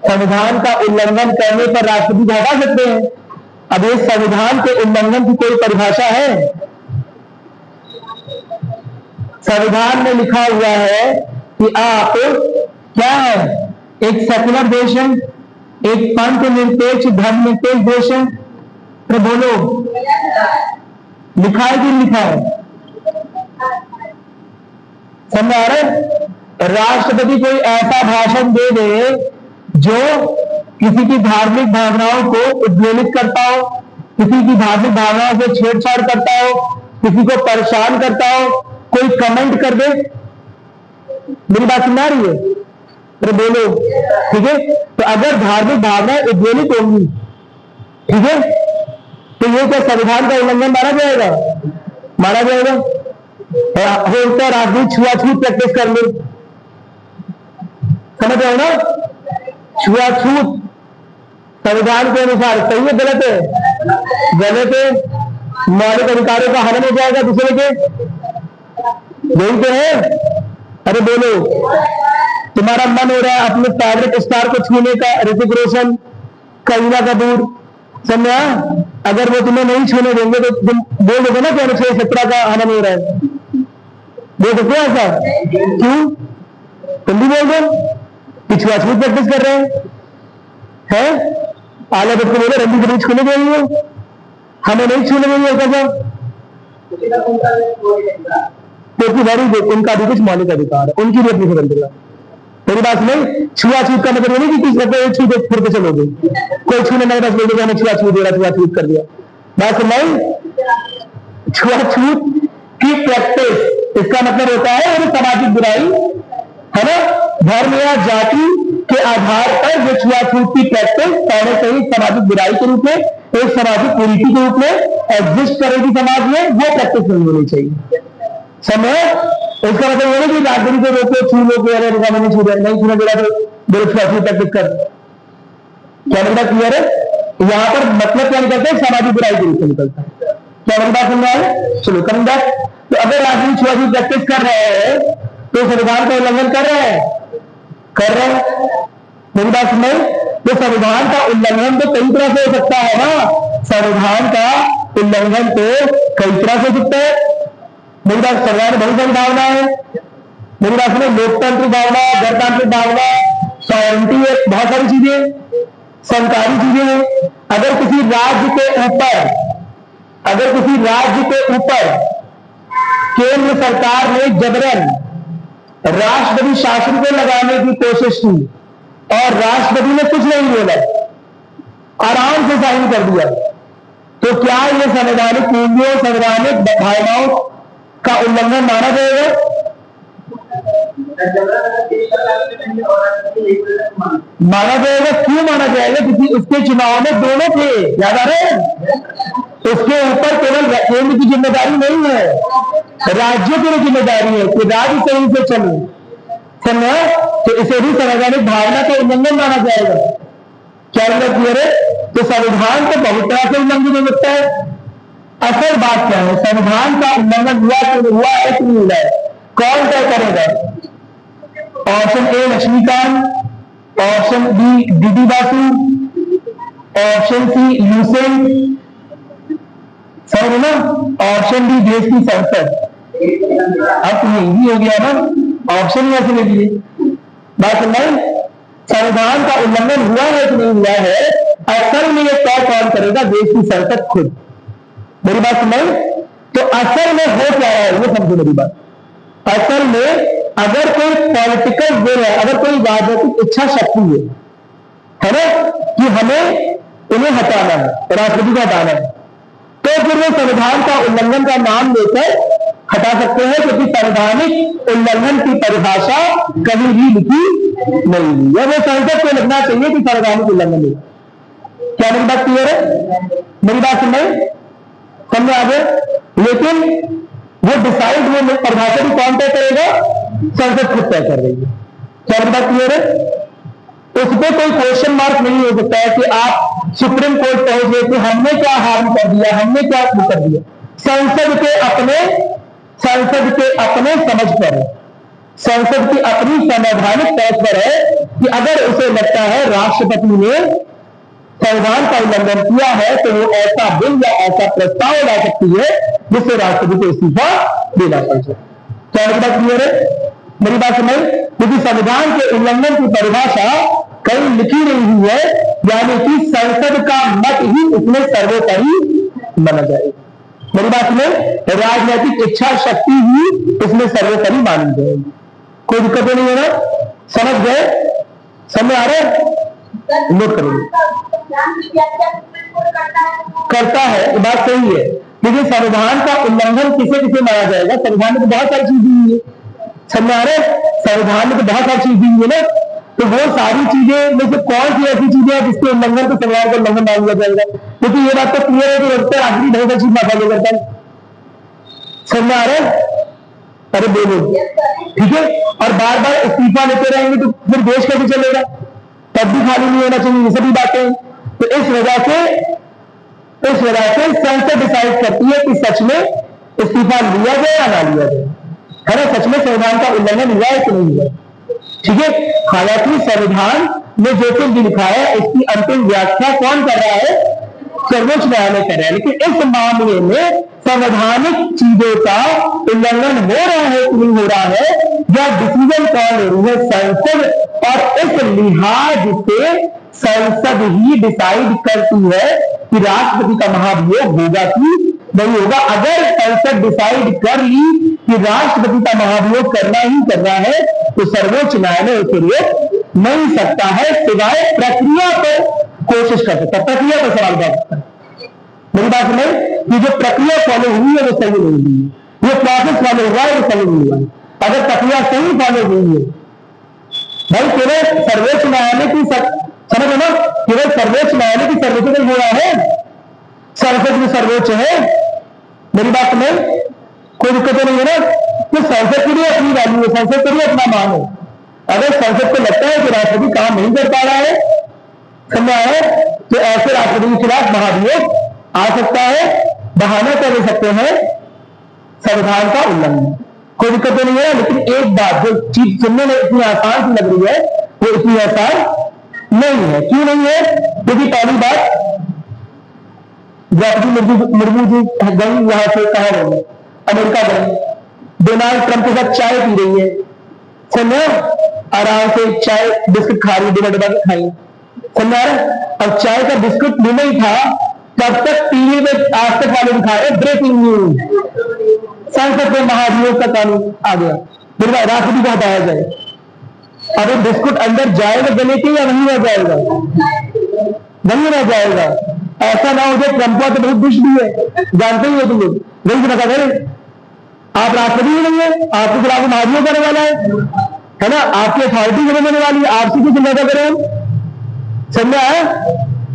संविधान का उल्लंघन करने पर राष्ट्रपति को हटा सकते हैं। अब इस संविधान के उल्लंघन की कोई परिभाषा है? संविधान में लिखा हुआ है कि आप क्या है, एक सेकुलर देश है, एक पंथ निरपेक्ष धर्म निरपेक्ष देश है? तो बोलो, लिखा है कि लिखा है? समझ आ रहा है? राष्ट्रपति कोई ऐसा भाषण दे दे जो किसी की धार्मिक भावनाओं को उद्वेलित करता हो, किसी की धार्मिक भावनाओं से छेड़छाड़ करता हो, किसी को परेशान करता हो, कोई कमेंट कर दे। मेरी बात सुन आ रही है? तो बोलो, ठीक है? तो अगर धार्मिक भावनाएं उद्वेलित होंगी, ठीक है, तो ये क्या संविधान का उल्लंघन माना जाएगा? माना जाएगा। होता राजनीति छुआछूत प्रैक्टिस कर ले, समझ रहे हो ना? छुआछूत संविधान के अनुसार सही है गलत है? गलत है। मौलिक अधिकारों का हनन हो जाएगा दूसरे के, यही तो है। अरे बोलो, तुम्हारा मन हो रहा है अपने फेवरेट स्टार को छूने का, ऋतिक रोशन, करीना कपूर, समझा? अगर वो तुम्हें नहीं छूने देंगे तो तुम बोल दोगे ना कि अनुच्छेद 17 का हनन हो रहा है। बोल सकते हो ऐसा? क्यों? तुम भी बोल दो कि छुआछूत प्रैक्टिस कर रहे हैं। आला बच्चे बोले रंडी को नहीं छूने देंगे, हमें नहीं छूने देंगे, कैसा? क्योंकि वेरी गुड, उनका भी कुछ मौलिक अधिकार है, उनकी भी अपनी स्वतंत्रता। मेरी बात नहीं, छुआछूत का मतलब नहीं कि किसी को छू दे फिर के चलोगे, कोई छूने नहीं, बस बोल दे हमें छुआछूत दे रहा, छुआछूत कर दिया। बात नहीं, छुआछूत की प्रैक्टिस इसका मतलब होता है वो सामाजिक बुराई है ना, धर्म या जाति के आधार पर जो छुआछूत की प्रैक्टिस पहले से ही सामाजिक बुराई के रूप में, एक सामाजिक कुरीति के रूप में एग्जिस्ट करेगी समाज में, वो प्रैक्टिस नहीं होनी चाहिए। समय इसका मतलब ये नहीं कि राजनीति को रोको, छू लो के अरे नहीं छू रहा, नहीं छूने दे रहा तो बोलो छुआछूत प्रैक्टिस कर। क्या मतलब क्लियर है? यहाँ पर मतलब क्या निकलता है? सामाजिक बुराई के रूप में निकलता है। क्या मेरी बात सुन रहा है? चलो कमिंग बैक, तो अगर राजनीति छुआछूत प्रैक्टिस कर रहे हैं तो संविधान का उल्लंघन कर रहे हैं, कर रहे हैं। मेरी बात सुन रहे? तो संविधान का उल्लंघन तो कई तरह से हो सकता है ना, संविधान का उल्लंघन तो कई तरह से हो सकता है। मेरी बात, संविधान में बहुत सारी भावना है। मेरी बात सुनो, लोकतांत्रिक भावना, गणतांत्रिक भावना, सॉवरेंटी है, बहुत सारी चीजें, सरकारी चीजें हैं। अगर किसी राज्य के ऊपर केंद्र सरकार ने जबरन राष्ट्रपति शासन को लगाने की कोशिश की और राष्ट्रपति ने कुछ नहीं बोला, आराम से साइन कर दिया, तो क्या यह संवैधानिक मूल्यों, संवैधानिक भावनाओं का उल्लंघन माना जाएगा? माना जाएगा। क्यों माना जाएगा? क्योंकि उसके चुनाव में दोनों थे, याद आ रहे हैं? उसके ऊपर केवल केंद्र की जिम्मेदारी नहीं है, राज्यों की भी जिम्मेदारी है कि राज्य सही से चले, समझा? तो इसे भी संवैधानिक भावना का उल्लंघन माना जाएगा। क्या मतलब क्लियर है? तो संविधान को बहुत तरह से उल्लंघन हो सकता है। असल बात क्या है? संविधान का उल्लंघन हुआ कि हुआ है कि नहीं हुआ है, कौन तय करेगा? Option A Laxmikanth, option B D D Basu, option C Lucent, समझ ना, ऑप्शन डी देश की संसद। अब यही हो गया ना, ऑप्शन ही ऐसे ले लिए। बात नहीं, संविधान का उल्लंघन हुआ है कि नहीं हुआ है, असल में यह तय कौन करेगा? देश की संसद खुद। मेरी बात नहीं, तो असल में हो क्या है वो समझो मेरी बात। असल में अगर कोई पॉलिटिकल विल है, अगर कोई राजनीतिक इच्छा शक्ति है ना, कि हमें उन्हें हटाना है, राष्ट्रपति को हटाना है, तो फिर वो संविधान का उल्लंघन का नाम लेकर हटा सकते हैं, क्योंकि संवैधानिक उल्लंघन की परिभाषा कभी भी लिखी नहीं हुई है। वो संसद को लिखना चाहिए कि संवैधानिक उल्लंघन नहीं। क्या मेरी बात क्लियर है? मेरी बात सुन रहे, समझ आ गए? लेकिन वो डिसाइड, वो परिभाषा भी कौन तय करेगा? संसद खुद तय कर रही है। क्या मेरी बात क्लियर है? उस पर कोई क्वेश्चन मार्क नहीं हो सकता है कि आप सुप्रीम कोर्ट पहुंचे कि हमने क्या हार्म कर दिया, हमने क्या कर दिया। संसद के अपने समझ पर है, संसद की अपनी संवैधानिक तौर पर है कि अगर उसे लगता है राष्ट्रपति ने संविधान का उल्लंघन किया है, तो वो ऐसा बिल या ऐसा प्रस्ताव ला सकती है जिससे राष्ट्रपति को इस्तीफा देना पड़ जाए। क्या मेरी बात क्लियर है? मेरी बात समझ, क्योंकि संविधान के उल्लंघन की परिभाषा कहीं लिखी नहीं हुई है, यानी कि संसद का मत ही उसमें सर्वोपरि माना जाएगा। मेरी बात में राजनीतिक इच्छा शक्ति ही इसमें सर्वोपरि मानी जाएगी। कोई दिक्कत नहीं है ना? समझ गए? समझ आ रहा है? नोट करेंगे। करता है, ये बात सही है, लेकिन संविधान का उल्लंघन किसे किसे माना जाएगा? संविधान में तो बहुत सारी चीज दी हुई है, समझ आ रहा है? संविधान में तो बहुत सारी चीज दी हुई है ना, तो वो सारी चीजें में से कौन सी ऐसी चीजें हैं जिसके उल्लंघन को संविधान का उल्लंघन मान लिया जाएगा? क्योंकि ये बात तो क्लियर है कि रखते आखिरी ढंग से चीज ना फॉलो करता है। समझ आ रहा है? अरे बोलो, ठीक है। और बार बार इस्तीफा लेते रहेंगे तो फिर देश कैसे चलेगा? तब भी खाली नहीं होना चाहिए, ये सभी बातें। तो इस वजह से संसद डिसाइड करती है कि सच में इस्तीफा लिया जाए या ना लिया जाए, है ना? सच में संविधान का उल्लंघन हुआ है कि नहीं हुआ, ठीक है। हालांकि संविधान में जो कुछ भी लिखा है इसकी अंतिम व्याख्या कौन कर रहा है? सर्वोच्च न्यायालय कर रहा है। लेकिन इस मामले में संवैधानिक चीजों का उल्लंघन हो रहा है कि नहीं हो रहा है, या डिसीजन कौन ले रही है? संसद। और इस लिहाज से संसद ही डिसाइड करती है कि राष्ट्रपति का महाभियोग होगा कि नहीं होगा। अगर संसद डिसाइड कर ली कि राष्ट्रपति का महाभियोग करना ही करना है, तो सर्वोच्च न्यायालय उसे रोक नहीं सकता है, सिवाय प्रक्रिया पर कोशिश कर सकता है, प्रक्रिया पर सवाल कर सकता है। मेरी बात में कि जो प्रक्रिया फॉलो हुई है वो सही नहीं हुई है, ये प्रोसेस फॉलो हुआ है वो सही नहीं हुआ है। अगर प्रक्रिया सही फॉलो हुई है, भाई केवल सर्वोच्च न्यायालय की समझ ना, केवल सर्वोच्च न्यायालय की सर्वोच्च नहीं हो रहा है, संसद भी सर्वोच्च है। मेरी बात में कोई दिक्कत नहीं है ना? तो संसद के लिए अपनी वैल्यू है, संसद के लिए अपना मान है। अगर संसद को लगता है कि राष्ट्रपति काम नहीं कर पा रहा है, समझा है, तो ऐसे राष्ट्रपति के खिलाफ महाभियोग आ सकता है, बहाना कर सकते हैं संविधान का उल्लंघन। कोई दिक्कत नहीं है। लेकिन एक बात जो चीज सुनने में इतनी आसान सी लग रही है वो इतनी आसान नहीं है। क्यों नहीं है? क्योंकि पहली बात, द्रौपदी मुर्मू जी गई यहां से, कहा गई? अमेरिका गई, डोनाल्ड ट्रंप के साथ चाय पी रही है, समझो, आराम से चाय बिस्कुट खा रही है, डिब्बा डिब्बा के खाई, समझा? अब चाय का बिस्कुट मुंह में ही था, तब तक टीवी में आज तक वाले दिखाए ब्रेकिंग न्यूज, संसद में महाभियोग का कानून आ गया, राष्ट्रपति को हटाया जाए। अब ये बिस्कुट अंदर जाएगा गले के या नहीं रह जाएगा? नहीं रह जाएगा। ऐसा ना हो जाए, ट्रंप तो बहुत दुष्ट भी है, जानते ही हो तुम लोग, वही से बता करें आप राष्ट्रपति ही नहीं है, आपके खिलाफ महाभियोग करने वाला है ना? आपकी अथॉरिटी देने वाली है, आपसे कुछ ज्यादा करें, समझा है?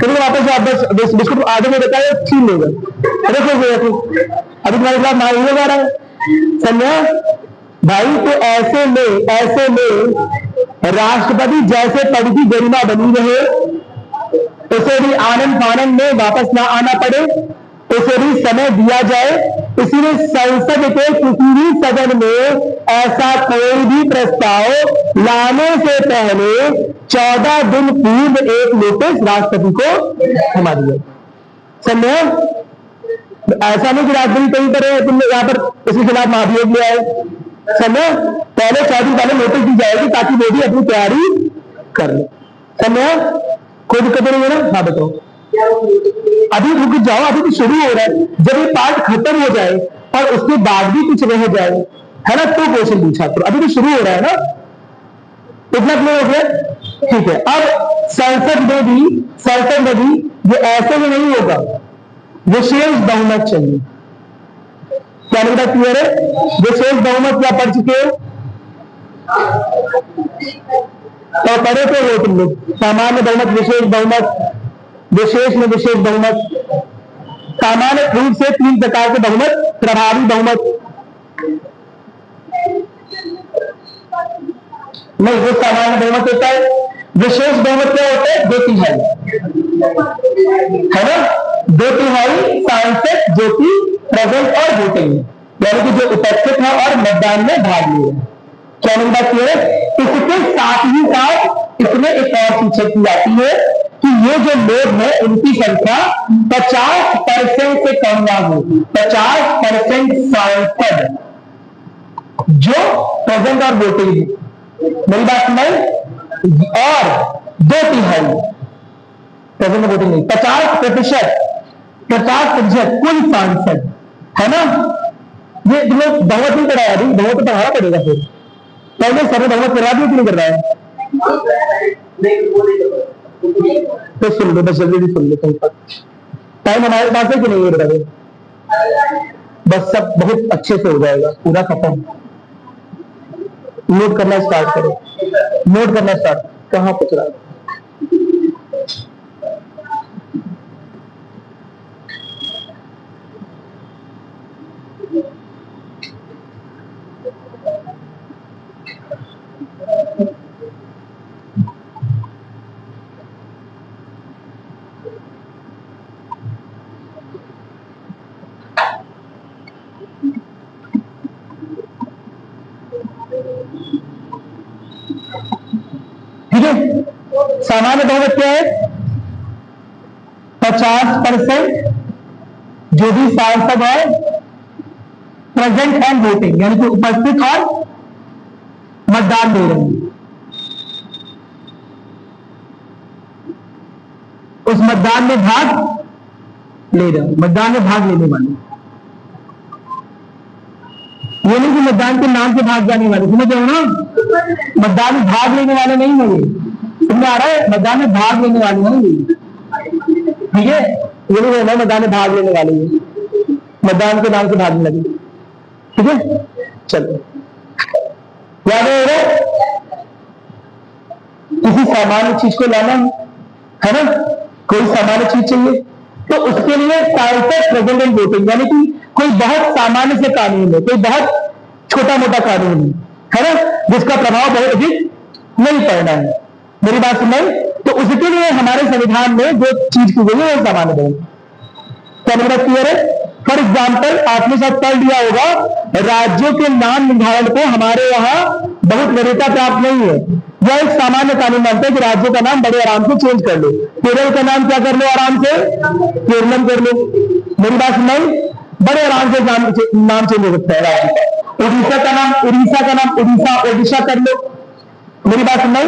कभी वापस आप बस बिस्कुट आधे में बताए छीन लेगा, रखो अभी तुम्हारे खिलाफ महाभियोग आ रहा है, समझा भाई? तो ऐसे में राष्ट्रपति जैसे पद की गरिमा बनी रहे, उसे भी आनंद फानंद में वापस ना आना पड़े, उसे भी समय दिया जाए। इसीलिए संसद के किसी भी सदन में ऐसा कोई भी प्रस्ताव लाने से पहले 14 दिन पूर्व एक नोटिस राष्ट्रपति को थमा दिया। समझे? ऐसा नहीं कि राष्ट्रपति कहीं करे तुमने यहाँ पर इसके खिलाफ महाभियोग ले आए, समझे? पहले 14 दिन पहले नोटिस दी जाएगी ताकि वो भी अपनी तैयारी कर ले, समझे? कोई दिक्कत नहीं है ना? हाँ बताओ। अभी रुक जाओ, अभी तो शुरू हो रहा है, जब ये पार्ट खत्म हो जाए और उसके बाद भी कुछ रह जाए, है ना, तो क्वेश्चन पूछा करो। अभी तो शुरू हो रहा है ना, इतना क्लियर हो गया? ठीक है। अब संसद में भी ये ऐसे में नहीं होगा, विशेष बहुमत चाहिए। क्या लगता क्लियर है? विशेष बहुमत क्या पढ़ चुके हो? तो पढ़े तो हो तुम लोग, सामान्य बहुमत, विशेष बहुमत, विशेष में विशेष बहुमत, सामान्य रूप से 3 प्रकार के बहुमत, प्रभावी बहुमत नहीं, वो सामान्य बहुमत होता है। विशेष बहुमत क्या होता है? 2/3, है ना? 2/3 सांसद जो कि प्रेजेंट और वोटिंग, यानी कि जो उपस्थित है और मतदान में भाग लिए। क्या मेरी बात क्लियर है? इसके साथ ही साथ इसमें एक और चीज की जाती है कि ये जो लोग हैं इनकी संख्या 50% से कम ना हो। 50% सांसद जो प्रेजेंट और वोटिंग है, मेरी बात सुनाई? और 2/3 प्रेजेंट वोटिंग नहीं, 50% कुल सांसद, है ना। ये लोग बहुमत नहीं कराया, अभी बहुमत तो पढ़ाना पड़ेगा फिर। पहले सर बहुमत करा दिया कि नहीं कर रहा है? तो सुन लो, बस जल्दी सुन लो, तुम टाइम हमारे पास है कि नहीं? बता दो, बस सब बहुत अच्छे से हो जाएगा, पूरा खत्म। नोट करना स्टार्ट करो, नोट करना स्टार्ट। कहाँ पूछ रहा है? ठीक है, सामान्य बहुमत क्या है? 50% जो भी सांसद है प्रेजेंट एंड वोटिंग, यानी कि उपस्थित और मतदान दे रहे हैं, उस मतदान में भाग ले रहे हैं, मतदान में भाग लेने वाले। ये नहीं कि मतदान के नाम से भाग जाने वाले, समझ रहे हो ना? मतदान में भाग लेने वाले नहीं है ये, समझ आ रहा है? मतदान में भाग लेने वाले नहीं ये, ठीक है? ये नहीं है मतदान में भाग लेने वाले, ये मतदान के नाम से भागने लगे, ठीक है? चलो, याद है? किसी सामान्य चीज को लाना है ना, कोई सामान्य चीज चाहिए तो उसके लिए सांसद प्रेजेंट एंड वोटिंग, यानी कि कोई बहुत सामान्य से कानून है, कोई बहुत छोटा मोटा कानून है ना, जिसका प्रभाव बहुत अधिक नहीं पड़ना है, मेरी बात सुनाई? तो उसके लिए हमारे संविधान में जो चीज की गई है वो सामान्य बहुमत। क्या मेरी बात क्लियर है? फॉर एग्जाम्पल, आपने शायद पढ़ लिया होगा, राज्यों के नाम निर्धारण को हमारे यहाँ बहुत वरीयता प्राप्त नहीं है। यह एक सामान्य कानून मानता है कि राज्यों का नाम बड़े आराम से चेंज कर लो। केरल का नाम क्या कर लो आराम से? केरलम कर लो। मेरी बात सुनाई? बड़े आराम से नाम चेंज हो सकता है राज्य का। उड़ीसा का नाम उड़ीसा का नाम उड़ीसा ओडिशा कर लो। मेरी बात सुनाई?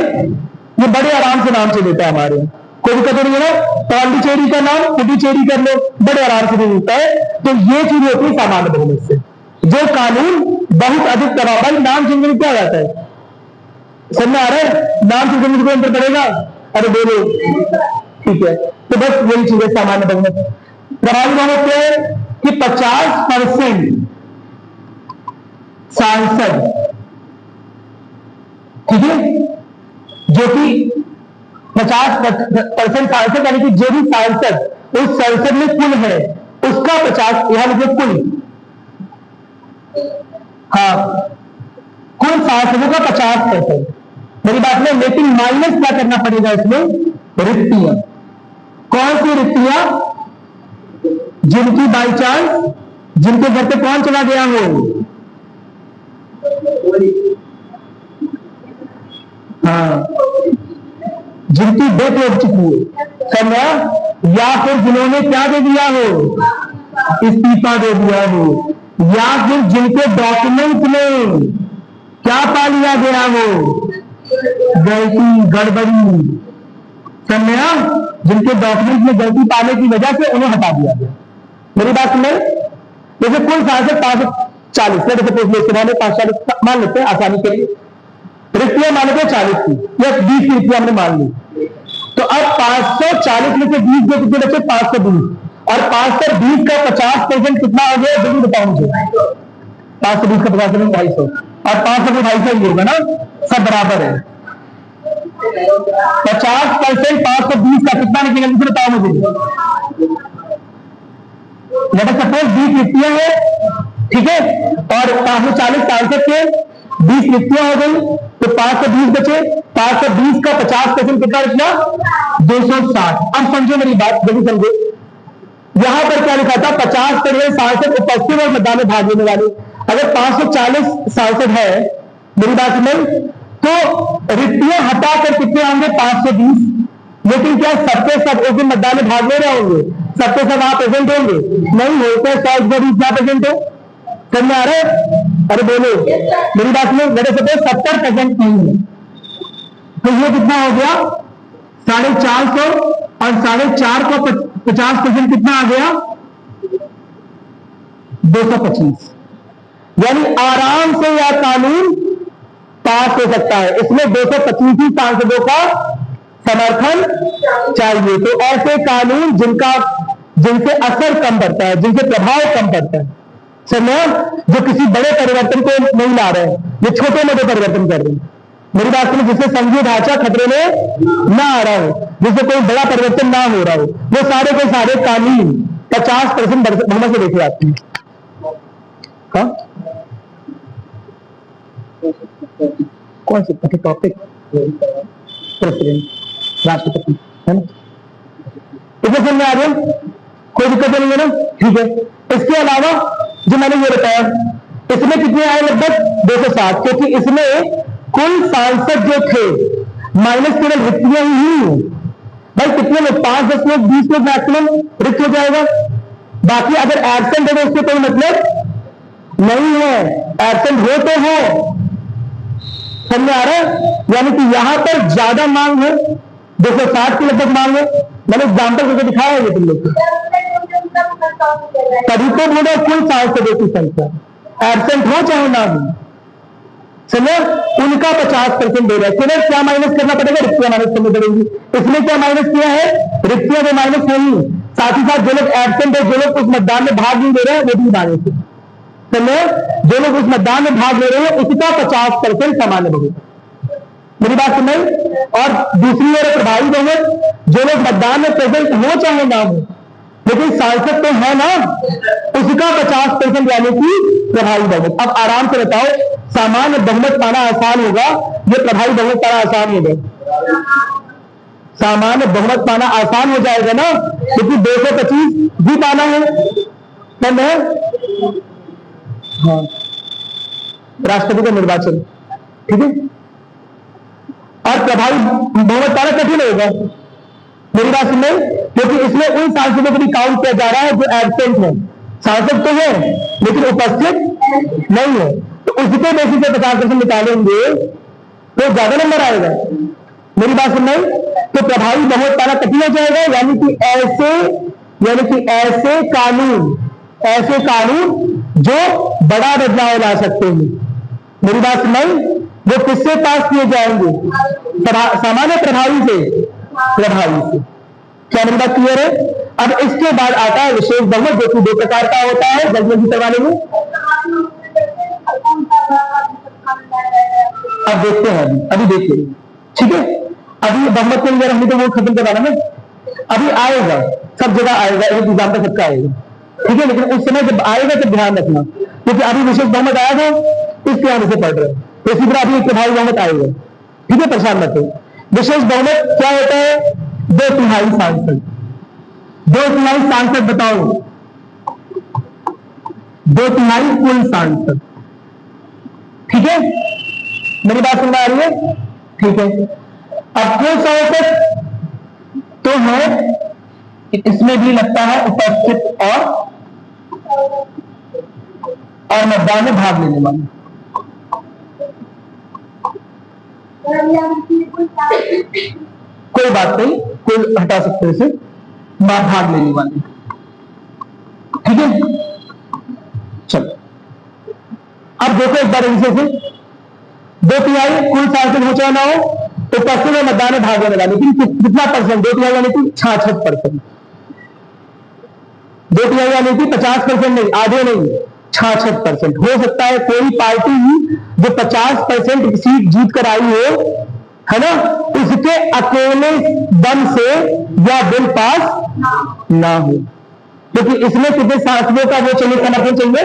ये बड़े आराम से नाम चेंज होता है हमारे, कोई दिक्कत नहीं है ना। पांडिचेरी का नाम पुडुचेरी कर लो, बड़े आराम से नहीं होता है। तो ये चीज होती है सामान्य बहुमत से, जो कानून बहुत अधिक दबाव, भाई नाम चेंज में क्या जाता है, समझ में आ रहा है? नाम चेंज में कोई अंतर पड़ेगा? अरे बोलो, ठीक है। तो बस यही चीज है सामान्य बहुमत। प्रभावी बहुमत क्या है कि 50% सांसद, ठीक है, जो कि 50% सांसद, यानी कि जो भी सांसद उस संसद में कुल है उसका 50, यहां लिखिए कुल, हाँ, कुल सांसदों का 50%। मेरी बात में, लेकिन माइनस क्या करना पड़ेगा इसमें? रिक्तियां। कौन सी रिक्तियां? जिनकी बाई चांस, जिनके घर पे कौन चला गया हो, हाँ, जिनकी डेथ हो चुकी है, समझा? या फिर जिन्होंने क्या दे दिया हो, इस्तीफा दे दिया हो, या फिर जिनके डॉक्यूमेंट में क्या पा लिया गया हो, गलती गड़बड़ी, समझा? जिनके डॉक्यूमेंट में गलती पाने की वजह से उन्हें हटा दिया गया। मेरी बात सुने? जैसे कुल सांसद 540, जैसे 540 मान लेते हैं आसानी के लिए, रिक्तियां मान लेते 40 की या 20 की रिक्तियां हमने मान ली। तो अब 540 में से 20 जो कितने बचे? 520, और 520 का 50% कितना हो गया? जल्दी बताओ मुझे। 520 का 50% 250, और 500 में 250 ही होगा ना, सब बराबर है। 50% 520 का कितना निकलेगा? जल्दी बताओ मुझे। लेट अस सपोज 20 रिक्तियां है, ठीक है, और 540 सांसद के 20 रिक्तियां हो गई, तो 520 बचे। 520 का 50% कितना बचना? 260। अब समझो मेरी बात, जल्दी समझो। यहां पर क्या लिखा था? 50% सांसद उपस्थित और मतदान में भाग लेने वाले। अगर 540 सांसद है, मेरी बात समझ, तो रिक्तियां हटाकर कितने होंगे? 520। लेकिन क्या सबके सब उस दिन मतदान में भाग ले रहे होंगे? सबके सब वहां प्रेजेंट होंगे? नहीं होते। 100 क्या प्रेजेंट हो? समझ आ रहा है? अरे बोलो, मेरी बात में, मेरे से 70% नहीं है, तो ये कितना हो गया? 450 और 450 को 50% कितना आ गया? 225। यानी आराम से यह कानून पास हो सकता है। इसमें 225 ही सांसदों का समर्थन चाहिए। तो ऐसे कानून जिनसे असर कम पड़ता है, जिनसे प्रभाव कम पड़ता है, समझ, जो किसी बड़े परिवर्तन को नहीं ला रहे हैं, ये छोटे मोटे परिवर्तन कर रहे हैं। मेरी बात सुनो, जिससे संघीय ढांचा खतरे में ना आ रहा हो, जिससे कोई बड़ा परिवर्तन ना हो रहा हो, वो सारे के सारे कानून 50% बहुमत से देखे आते हैं। हाँ? कौन से टॉपिक? प्रेसिडेंट, राष्ट्रपति, है ना? इसे समझ में आ रही है? कोई दिक्कत नहीं है ना? ठीक है। इसके अलावा जो मैंने ये बताया, इसमें कितने आए? लगभग 260, क्योंकि इसमें कुल सांसद जो थे माइनस केवल रिक्तियां ही हैं। भाई कितने लोग? 5, 10 लोग, 20 लोग मैक्सिमम रिक्त हो जाएगा। बाकी अगर एबसेंट है तो उससे कोई मतलब नहीं है। एबसेंट हो तो हो, समझ में आ रहा है? यानी कि यहां पर ज्यादा मांग है, 260 की लगभग मांग है। मैंने एग्जाम्पल करके दिखाया है ये तुम लोग, तभी तो बोला कुल सांसदों की संख्या, एबसेंट हो चाहे ना हो, समझे? उनका 50% दे रहा है। केवल क्या माइनस करना पड़ेगा? रिक्तियां माइनस करनी पड़ेगी। इसमें क्या माइनस किया है? रिक्तियां तो माइनस नहीं, साथ ही साथ जो लोग एबसेंट है, जो लोग उस मतदान में भाग नहीं दे रहे हैं, वो भी माइनस है। समझे? जो लोग उस मतदान में भाग ले रहे हैं उसका 50% सामान्य बहुमत। मेरी बात सुन रही? और दूसरी ओर प्रभावी बहुमत, जो लोग मतदान में प्रेजेंट हो चाहे ना हो, लेकिन सांसद तो है ना, उसका 50% यानी कि प्रभावी बहुमत। अब आराम से बताओ, सामान्य बहुमत पाना आसान होगा, ये प्रभावी बहुमत पाना आसान होगा? सामान्य बहुमत पाना आसान हो जाएगा ना, क्योंकि 225 भी पाना है। हाँ, राष्ट्रपति का निर्वाचन, ठीक है। और प्रभावी बहुमत पाना कठिन होगा, मेरी बात सुन रहे? क्योंकि इसमें उन सांसदों को भी काउंट किया जा रहा है जो एब्सेंट है। सांसद तो है लेकिन उपस्थित नहीं है, तो उसके बेसिस पे 50% निकालेंगे तो ज्यादा नंबर आएगा। मेरी बात सुन रहे? तो प्रभावी बहुमत पाना कठिन हो जाएगा, यानी कि ऐसे कानून जो बड़ा बदलाव ला सकते हैं। मेरी बात सुन रही? वो किससे पास किए जाएंगे? सामान्य प्रभावी से। क्या मेरी बात क्लियर है? अब इसके बाद आता है विशेष बहुमत, जो कि 2 प्रकार का होता है। जल्दी करवाने में अब देखते हैं, अभी देखिए, ठीक है। अभी बहुमत के लिए हमने तो वो खत्म करवाना ना, अभी आएगा, सब जगह आएगा, एक एग्जाम पे सबका आएगा, ठीक है। लेकिन उस समय जब आएगा तो ध्यान रखना, क्योंकि अभी विशेष बहुमत आया था, इसके आने से पढ़ रहे हैं, तो इसी तरह अभी एक प्रभावी बहुमत आएगा, ठीक है, परेशान मत हो। विशेष बहुमत क्या होता है? 2/3 सांसद। 2/3 सांसद बताओ, 2/3 कुल सांसद, ठीक है। मेरी बात सुन आ रही है? ठीक है। अब कुल सांसद तो है, इसमें भी लगता है उपस्थित और मतदान में भाग लेने वाले। कोई बात नहीं, कोई हटा सकते हैं इसे, भाग लेने वाले, ठीक है। चलो अब देखो एक बार इनसे से 2/3 कुल सांसद हो चाहे ना हो, उपस्थित और मतदान में भाग लेने वाले, लेकिन कितना परसेंट? 2/3 यानी कि 66%। 2/3 यानी कि 50% नहीं, आधे नहीं, 66%। हो सकता है कोई पार्टी जो 50% सीट जीत कर आई हो, है ना, उसके अकेले दम से यह बिल पास ना हो, क्योंकि इसमें कितने सांसदों का वो चाहिए, समर्थन चाहिए?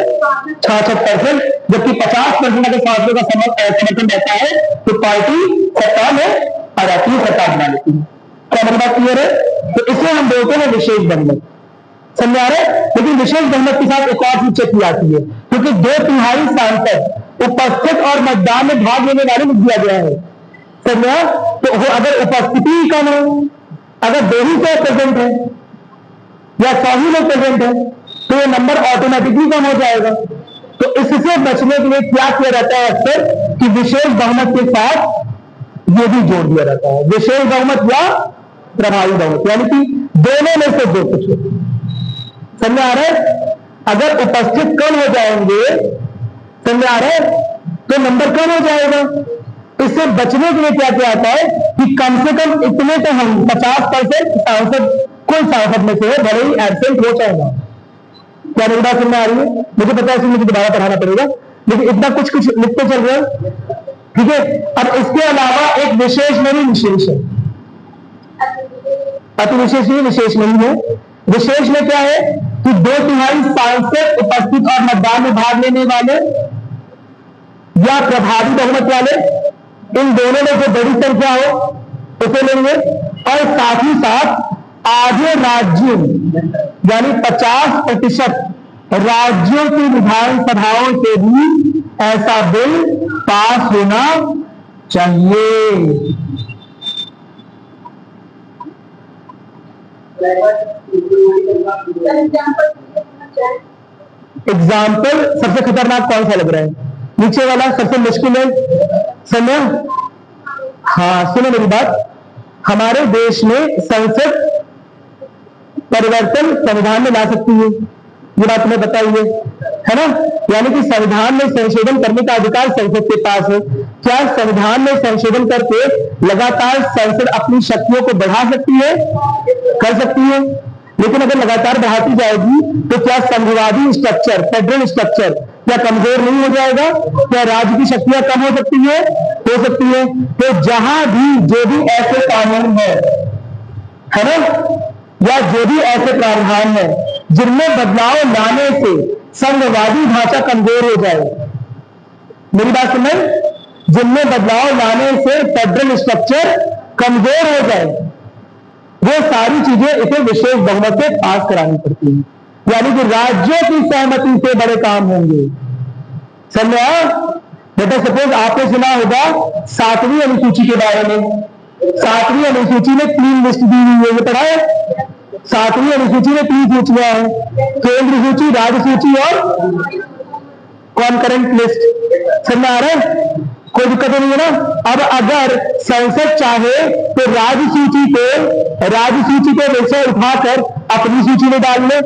66%। जबकि 50% अगर सांसदों का समर्थन रहता है तो पार्टी सत्ता में आ जाती है, सत्ता बना लेती है। क्या मेरी बात क्लियर है? तो इसे हम बोलते हैं विशेष बहुमत, समझा रहे? लेकिन विशेष बहुमत के साथ एक और चीज की आती है, क्योंकि 2/3 सांसद उपस्थित और मतदान में भाग लेने वाले में दिया गया है, समझा? तो अगर उपस्थिति ही कम है, अगर 200 प्रेजेंट है या 100 ही लोग प्रेजेंट है, तो ये नंबर ऑटोमेटिकली कम हो जाएगा। तो इससे बचने के लिए क्या किया जाता है अक्सर कि विशेष बहुमत के साथ ये भी जोड़ दिया जाता है, विशेष बहुमत या प्रभावी बहुमत, यानी कि दोनों में से जो कुछ हो। समझ आ रहा है? अगर उपस्थित कम हो जाएंगे, समझ आ रहा है, तो नंबर कम हो जाएगा। इससे बचने के लिए क्या क्या आता है कि कम से कम इतने तो हम 50% सांसद कोई सांसद में से भले ही एबसेंट हो जाएगा। क्या मेरी बात सुनने आ रही है? मुझे पता है मुझे दोबारा पढ़ाना पड़ेगा, लेकिन इतना कुछ कुछ लिखते चल रहे हैं, ठीक है। अब इसके अलावा एक विशेष नहीं, विशेष है, अति विशेष नहीं, विशेष नहीं है। विशेष में क्या है कि 2/3 सांसद उपस्थित और मतदान में भाग लेने वाले या प्रभावी बहुमत वाले, इन दोनों में जो बड़ी संख्या हो उसे लेंगे। और साथ ही साथ आधे राज्यों यानी 50% राज्यों की विधानसभाओं से भी ऐसा बिल पास होना चाहिए। एग्जाम्पल सबसे खतरनाक कौन सा लग रहा है? नीचे वाला सबसे मुश्किल है, समझ? हाँ, सुनो मेरी बात। हमारे देश में संसद परिवर्तन संविधान में ला सकती है, ये बात तुम्हें बताई है ना? यानी कि संविधान में संशोधन करने का अधिकार संसद के पास है। क्या संविधान में संशोधन करके लगातार संसद अपनी शक्तियों को बढ़ा सकती है? कर सकती है। लेकिन अगर लगातार बढ़ाती जाएगी तो क्या संघवादी स्ट्रक्चर, फेडरल स्ट्रक्चर क्या कमजोर नहीं हो जाएगा? क्या राज्य की शक्तियां कम हो सकती है? हो सकती है। तो जहां भी जो भी ऐसे कानून है ना, या जो भी ऐसे प्रावधान है जिनमें बदलाव लाने से संघवादी ढांचा कमजोर हो जाए, मेरी बात सुन, जिनमें बदलाव लाने से फेडरल स्ट्रक्चर कमजोर हो जाए, वो सारी चीजें इसे विशेष बहुमत से पास करानी पड़ती है। यानी कि राज्यों की सहमति से बड़े काम होंगे। समझा बेटा? सपोज आपने सुना होगा 7वीं अनुसूची के बारे में। 7वीं अनुसूची में 3 लिस्ट दी हुई है, ये पढ़ा है? 7वीं अनुसूची में 3 सूचियां हैं, केंद्र सूची, राज्य सूची और कॉन्करेंट लिस्ट। समझ आ रहा है? कोई दिक्कत नहीं है ना? अब अगर संसद चाहे तो राज्य सूची के विषय उठाकर अपनी सूची में डाल ले,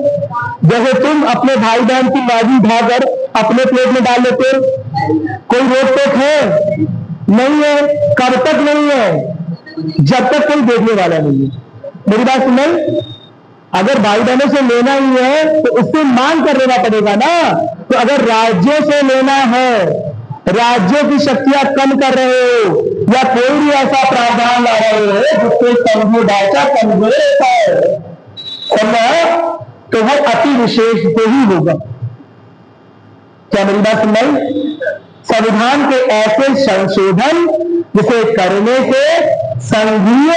जैसे तुम अपने भाई बहन की नाजी उठाकर अपने प्लेट में डाल लेते हो। कोई रोक टोक है? नहीं है। कब तक नहीं है? जब तक कोई देखने वाला नहीं है। मेरी बात सुन, अगर भाई बहनों से लेना ही है तो उससे मांग कर लेना पड़ेगा ना। तो अगर राज्यों से लेना है, राज्यों की शक्तियां कम कर रहे हो या कोई भी ऐसा प्रावधान ला रहे हो जिससे संघीय ढांचा कमजोर होता है, तो वह अति विशेष से ही होगा। क्या मेरी बात सुनाई? संविधान के ऐसे संशोधन जिसे करने से संघीय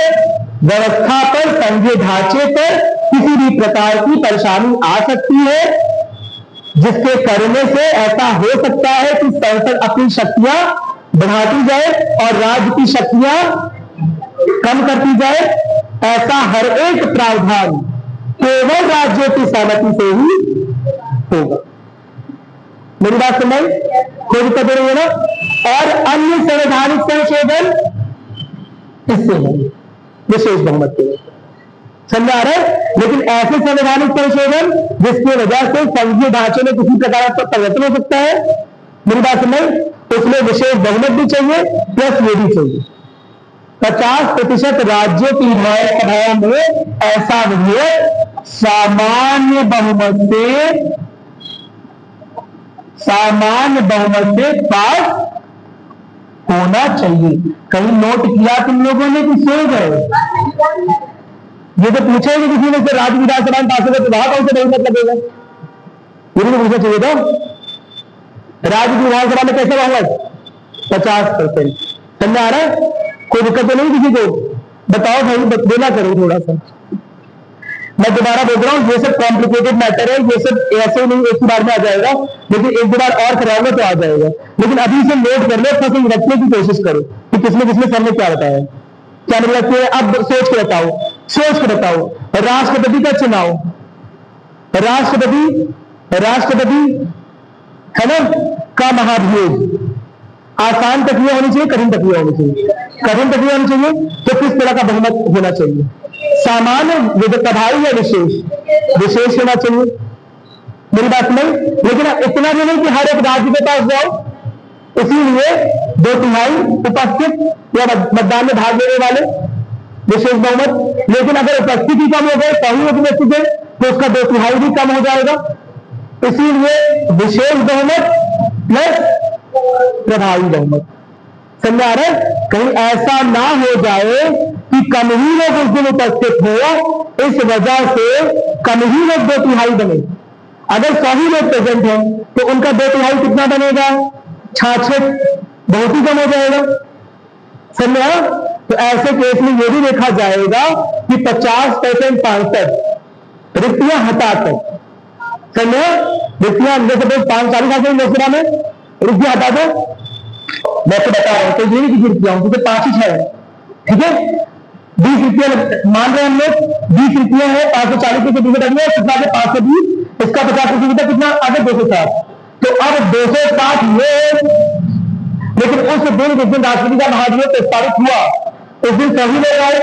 व्यवस्था पर, संघीय ढांचे पर किसी भी प्रकार की परेशानी आ सकती है, जिसके करने से ऐसा हो सकता है कि संसद अपनी शक्तियां बढ़ाती जाए और राज्य की शक्तियां कम करती जाए, ऐसा हर एक प्रावधान केवल राज्यों की सहमति से ही होगा। मेरी बात सुनाई? कोई दिक्कत नहीं है ना? और अन्य संवैधानिक संशोधन इससे होंगे विशेष बहुमत के, समझा रहे? लेकिन ऐसे संवैधानिक संशोधन जिसकी वजह से संघीय ढांचे में किसी प्रकार का परिवर्तन हो सकता है, मेरी बात सुनाई, उसमें विशेष बहुमत भी चाहिए प्लस ये भी चाहिए 50% राज्यों की विधानसभाओं में ऐसा विधेयक सामान्य बहुमत से पास होना चाहिए। कहीं नोट किया तुम लोगों ने कि सो गए? ये तो पूछेंगे किसी ने से राज्य विधानसभा में पास होगा तो वहां कौन से बहुमत लगेगा? ये भी पूछना चाहिए था। राज्य विधानसभा में कैसे बहुमत? 50%। समझ आ रहा है? कोई दिक्कत तो नहीं किसी को? बताओ भाई, बोला करो थोड़ा सा। मैं दोबारा बोल रहा हूँ, ये सब कॉम्प्लिकेटेड मैटर है, ये सब ऐसे नहीं एक ही बार में आ जाएगा, लेकिन एक दो बार और कराओगे तो आ जाएगा। लेकिन अभी से नोट कर लो, फर्स्ट रखने की कोशिश करो कि किसने सर ने क्या बताया, क्या मतलब कि अब सोच के बताओ। राष्ट्रपति का चुनाव, राष्ट्रपति है ना का महाभियोग, आसान प्रक्रिया होनी चाहिए, कठिन प्रक्रिया होनी चाहिए? कठिन प्रक्रिया होनी चाहिए। तो किस तरह का बहुमत होना चाहिए? सामान्य प्रभावी या विशेष? विशेष होना चाहिए, मेरी बात नहीं। लेकिन इतना भी नहीं कि हर एक राज्य के पास जाओ, इसीलिए 2/3 उपस्थित या मतदान में भाग लेने वाले विशेष बहुमत। लेकिन अगर उपस्थिति कम हो गए, सही उपस्थित है, तो उसका 2/3 भी कम हो जाएगा। इसीलिए विशेष बहुमत प्लस प्रभावी बहुमत। समझ आ रहा है? कहीं ऐसा ना हो जाए कि कम ही लोग उस दिन उपस्थित हो, इस वजह से कम ही लोग 2/3 बने। अगर 100 ही लोग प्रेजेंट हैं तो उनका 2/3 कितना बनेगा? 66, बहुत ही कम हो जाएगा। समझ आया? तो ऐसे केस में यह भी देखा जाएगा कि 50% सांसद रिक्तियां हटाकर, समझ, रिक्तियां जैसे 540 लोकसभा में रिक्तियां हटा दो, मैं तो बता रहा हूं, तो ये नहीं कि रिक्तियां हूं, 5 ही 6 है, ठीक है। 20 रिक्तियां मान रहे हैं हम लोग, 20 रिक्तियां है, 540 के बीच में कितना है? 520, इसका 50% कितना? आगे 260। तो अब 260 ये, लेकिन उस दिन जिस दिन राष्ट्रपति का महाभियोग प्रस्तावित हुआ, उस दिन सभी लोग आए,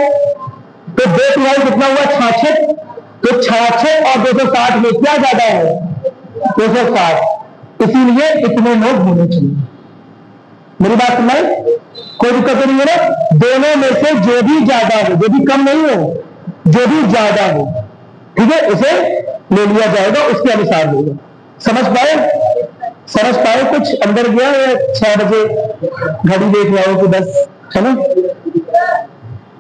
तो 2/3 कितना हुआ? 66। तो 66 और 260 में क्या ज्यादा है? 260। इसीलिए इतने लोग होने चाहिए। मेरी बात सुनाई? कोई दिक्कत नहीं है ना? दोनों में से जो भी ज्यादा हो, जो भी कम नहीं हो, जो भी ज्यादा हो, ठीक है, उसे ले लिया जाएगा, उसके अनुसार होगा। समझ पाए? समझ पाए? कुछ अंदर गया या 6 बजे घड़ी देख रहा हो कि बस, है ना?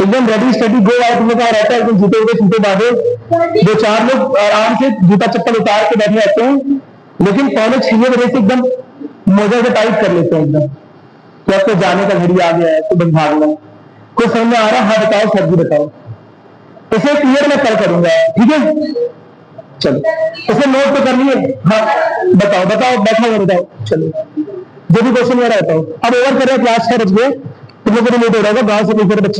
एकदम रेडी स्टडी गो आउट में कहा रहता है, जूते उठे छूटे बांधे, 2-4 लोग आराम से जूता चप्पल उतार के बैठे रहते हैं, लेकिन 5:45 बजे से एकदम मोजा से टाइट कर लेते हैं एकदम, तो आपको जाने का घड़ी आ गया है तो बस भागना। कुछ समझ में आ रहा है? हाँ बताओ, सर जी बताओ। इसे क्लियर मैं कल करूंगा, ठीक है? चलो इसे नोट तो कर लिए? हाँ बताओ बताओ, बैठा हुआ बताओ, चलो जो भी क्वेश्चन आ रहा है बताओ। अब ओवर कर रहे हैं, क्लास 6 बज गए, तुम लोगों को लेट हो रहा होगा, गांव से कोई बच्चे